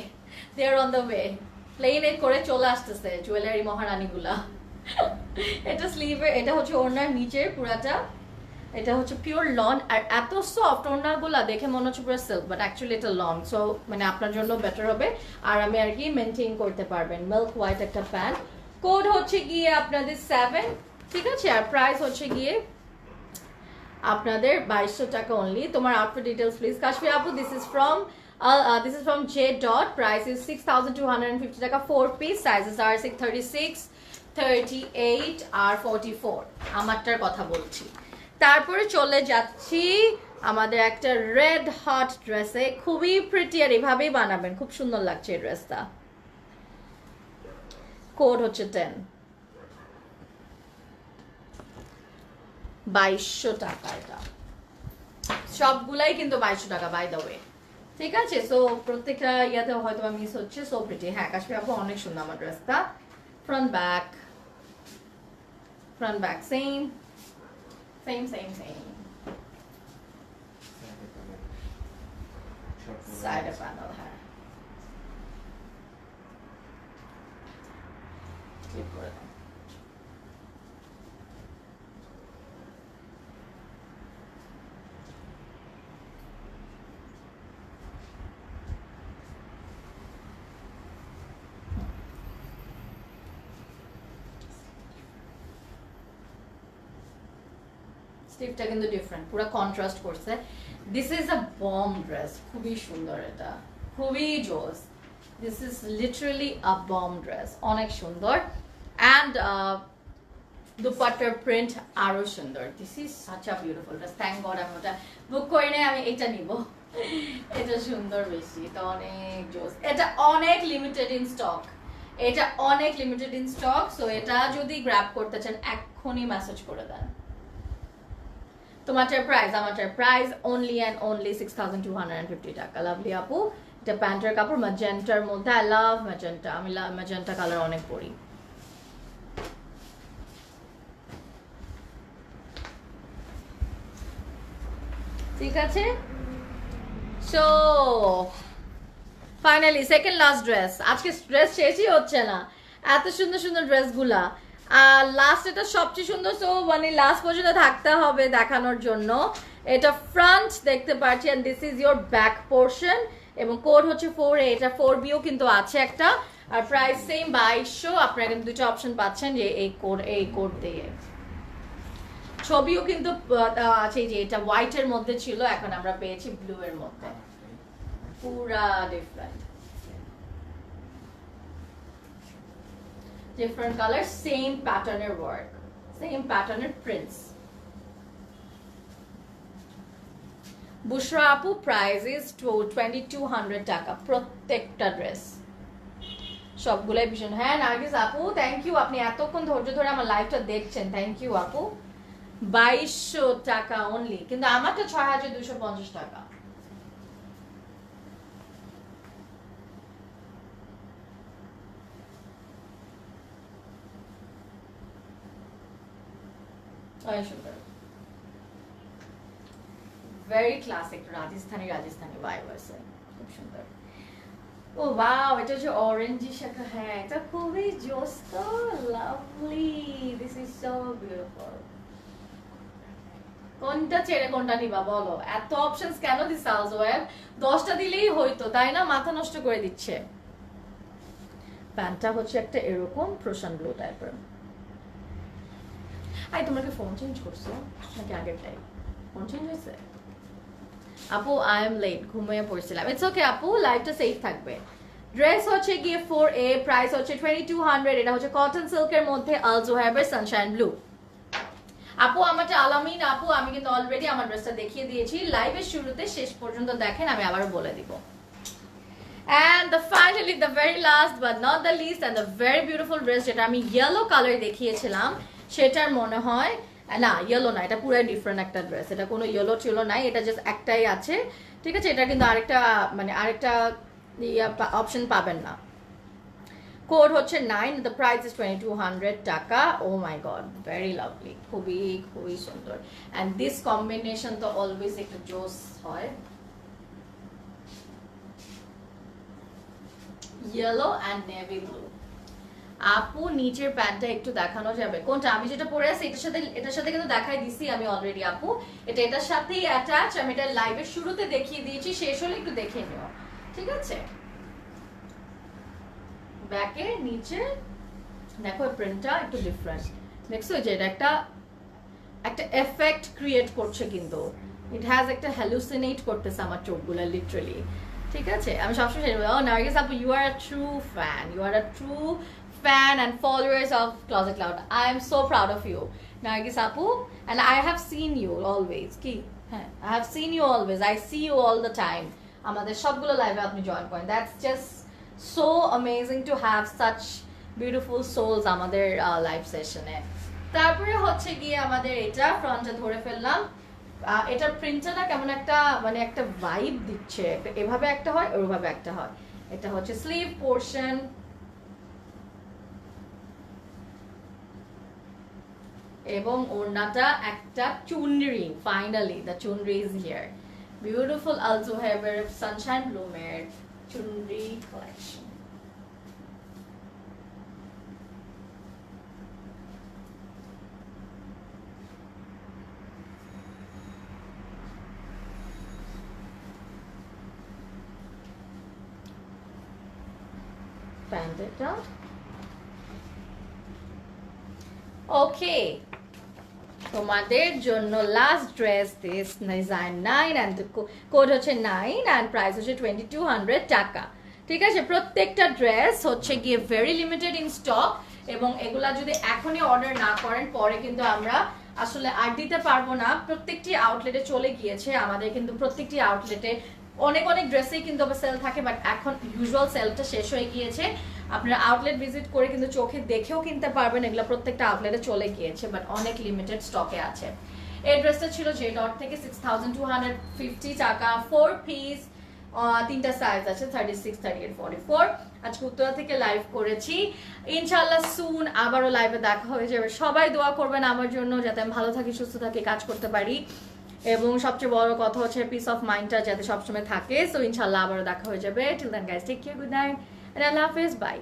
They're on the way. প্লেনে করে চলে আসতেছে জুয়েলারি মহারানীগুলা। এটা স্লিভে, এটা হচ্ছে ওড়নার নিচের পুরাটা, এটা হচ্ছে পিওর লন, আর এত সফট ওড়নাগুলা দেখে মনে হচ্ছে পুরো সিল্ক, বাট অ্যাকচুয়ালি এটা লন। সো মানে আপনার জন্য বেটার হবে, আর আমি আর কি মেনটেন করতে পারবেন। মিল্ক হোয়াইট একটা প্যান্ট, কোড হচ্ছে গিয়ে আপনাদের 7, ঠিক আছে, আর প্রাইস হচ্ছে গিয়ে আপনাদের 2200 টাকা অনলি। তোমার আউটফিট ডিটেলস প্লিজ। কাশফি আপু, this is from J. Price is 6250 টাকা, 4 piece, sizes are 36, 38 আর 44, আমারটার কথা বলছি। তারপরে চলে যাচ্ছি আমাদের একটা রেড হট ড্রেসে, খুবই প্রিটি, আর এভাবেই বানাবেন, খুব সুন্দর লাগছে এই ড্রেসটা। কোড হচ্ছে 10, 2200 টাকা। এটা সবগুলাই কিন্তু 2200 টাকা, বাই দ্য ওয়ে, ঠিক আছে। সো প্রত্যেকটা ইয়াতে হয়তো মিস হচ্ছে। So pretty. হ্যাঁ, কাশ্মীর আপু অনেক সুন্দর আমার ড্রেসটা। Front back same, same side panel है, क्लिप করে দাও। স্লিভটা কিন্তু ডিফারেন্ট, পুরো কন্ট্রাস্ট করছে। This is a bomb dress, খুবই সুন্দর, এটা খুবই জোস। This is literally a bomb dress, অনেক সুন্দর। অ্যান্ড দুপাট্টার প্রিন্ট আরো সুন্দর। This is such a beautiful dress. Thank God আমি ওটা বুক করে নেই, আমি এটা নিব। এটা সুন্দর বেশি, এটা অনেক জোস। এটা অনেক লিমিটেড ইন স্টক, এটা অনেক লিমিটেড ইন স্টক। সো এটা যদি গ্র্যাব করতে চান এক্ষুনি মেসেজ করে দেন। তোমারটার প্রাইস, আমারটার প্রাইস অনলি অ্যান্ড অনলি 6250 টাকা। লাভলি আপু, এটা প্যান্টের কাপড় ম্যাজেন্টার মধ্যে। আই লাভ ম্যাজেন্টা, আমি ম্যাজেন্টা কালার অনেক পরি। ঠিক আছে, so finally second last dress. আজকে ড্রেস শেষই হচ্ছে না, এত সুন্দর সুন্দর ড্রেসগুলা। আর লাস্ট এটা সবচেয়ে সুন্দর, সো মানে লাস্ট পর্যন্ত থাকতে হবে দেখানোর জন্য। এটা ফ্রন্ট দেখতে পাচ্ছি, and this is your back portion, এবং কোড হচ্ছে 4A, এটা 4Bও কিন্তু আছে একটা। আর প্রাইস সেম 2200। আপনারা কিন্তু দুটো অপশন পাচ্ছেন, যে এই কোড দিয়ে। ছবিও কিন্তু আছে, যে এটা হোয়াইটের মধ্যে ছিল, এখন আমরা পেয়েছি ব্লু এর মধ্যে, পুরা different different colors, same pattern এর work, same pattern এর prints. বুশরা আপু, প্রাইস ইজ 2200 টাকা প্রত্যেকটা ড্রেস, সবগুলাই ভীষণ। হ্যাঁ নার্গিস আপু, থ্যাংক ইউ, আপনি এতক্ষণ ধৈর্য ধরে আমার লাইভটা দেখছেন, থ্যাংক ইউ আপু। 2200 টাকা অনলি, কিন্তু আমারটা 6250 টাকা। ভেরি ক্লাসিক রাজস্থানি ভাইব আছে, খুব সুন্দর। ও ওয়াও, এটা হচ্ছে অরেঞ্জিশ একটা, হ্যাঁ এটা খুবই জোস তো, lovely, this is so beautiful. কোনটা ছেড়ে কোনটা নিবা বলো, এত অপশনস কেন দিস আলজোয়েব? 10টা দিলেই হইতো, তাই না? মাথা নষ্ট করে দিচ্ছে। প্যান্টটা হচ্ছে একটা এরকম প্রশান্ত ব্লু টাইপের। আই, তোমরা কি ফোন চেঞ্জ করছো নাকি আগের টাইম ফোন চেঞ্জ হয়েছে? আপু আই এম লেট, ঘুমিয়ে পড়ছিলাম। ইটস ওকে আপু, লাইফটা সেফ থাকবে। ড্রেস হচ্ছে গিয়ে 4A, প্রাইস হচ্ছে 2200। এটা হচ্ছে কটন সিল্কের মধ্যে, আল জোহাবের সানশাইন ব্লু। আপু আমারটা আলামিন আপু, আমি কিন্তু অলরেডি আমার ড্রেসটা দেখিয়ে দিয়েছি লাইভের শুরুতে, শেষ পর্যন্ত দেখেন, আমি আবারও বলে দিব। And finally the very last but not the least and the very beautiful dress, যেটা আমি ইয়েলো কালার দেখিয়েছিলাম, সেটার মনে হয় না ইয়েলো না, এটা পুরো ডিফারেন্ট একটা ড্রেস। এটা কোনো ইয়েলো ছিল না, এটা জাস্ট একটাই আছে, ঠিক আছে? এটা কিন্তু আরেকটা মানে আরেকটা অপশন পাবেন না। কোড হচ্ছে 9, দ্য প্রাইস ইজ 2200 টাকা। ও মাই গড, ভেরি লাভলি, খুবই খুবই সুন্দর। অ্যান্ড দিস কম্বিনেশন তো অলওয়েজ একটু জোস হয়, ইয়েলো অ্যান্ড নেভি ব্লু। আপু নিচের প্যান্টটা একটু দেখানো যাবে? কোনটা? আমি যেটা পরে আছি এটার সাথে কিন্তু দেখাই দিছি আমি অলরেডি আপু, এটার সাথেই অ্যাটাচ। আমি এটা লাইভের শুরুতে দেখিয়ে দিয়েছি, শেষ হলে একটু দেখে নিও, ঠিক আছে? ব্যাকের নিচে দেখো প্রিন্টটা একটু ডিফারেন্ট, দেখছো যে এটা একটা এফেক্ট ক্রিয়েট করছে, কিন্তু ইট হ্যাজ একটা হ্যালুসিনেট করতেছে আমার চোখগুলো লিটারালি, ঠিক আছে? আমি সবসময় ও নার্গিস আপু, you are a true fan, you are a true fan and followers of Closet Cloud. I am so proud of you, Nargis Apu, and I have seen you always. Ki? I have seen you always. I see you all the time. Amader shopgulo live e apni join koren. That's just so amazing to have such beautiful souls amader live session e. তারপরে হচ্ছে গিয়ে আমাদের এটা ফ্রন্টে ধরে ফেললাম। এটার প্রিন্টটা না কেমন একটা মানে একটা ভাইব দিচ্ছে, এভাবে একটা হয় ওইভাবে একটা হয়। এটা হচ্ছে স্লিভ পোর্শন, এবং ওড়নাটা একটা chunri. Finally the chunri is here, beautiful Al জোহাবের সানশাইন ব্লুমের চুনরি কালেকশন। প্যান্টটা ওকে, তোমাদের জন্য last dress this design 9 and code হচ্ছে 9 অ্যান্ড প্রাইস হচ্ছে 2200 টাকা। ঠিক আছে, প্রত্যেকটা ড্রেস হচ্ছে গিয়ে ভেরি লিমিটেড ইন স্টক, এবং এগুলা যদি এখনই অর্ডার না করেন পরে কিন্তু আমরা আসলে আর দিতে পারবো না। প্রত্যেকটি আউটলেটে চলে গিয়েছে আমাদের, কিন্তু প্রত্যেকটি আউটলেটে অনেক অনেক ড্রেসেই কিন্তু সেল থাকে, বাট এখন ইউজুয়াল সেলটা শেষ হয়ে গিয়েছে। আপনারা আউটলেট ভিজিট করে কিন্তু চোখে দেখেও কিনতে পারবেন, এগুলো প্রত্যেকটা আউটলেটে চলে গিয়েছে, বাট অনেক লিমিটেড স্টকে আছে। এই ড্রেসটা ছিল জে ডট থেকে 6250 টাকা, 4 পিস, 3টা সাইজ আছে 36, 38, 44। আজকে উত্তরা থেকে লাইভ করেছি, ইনশাআল্লাহ সুন আবারও লাইভে দেখা হয়ে যাবে। সবাই দোয়া করবেন আমার জন্য যাতে আমি ভালো থাকি, সুস্থ থাকি, কাজ করতে পারি, এবং সবচেয়ে বড় কথা হচ্ছে পিস অফ মাইন্ডটা যাতে সবসময় থাকে। সো ইনশাআল্লাহ আবারও দেখা হয়ে যাবে। Till then guys, take care, good night, and Allah Hafiz, bye.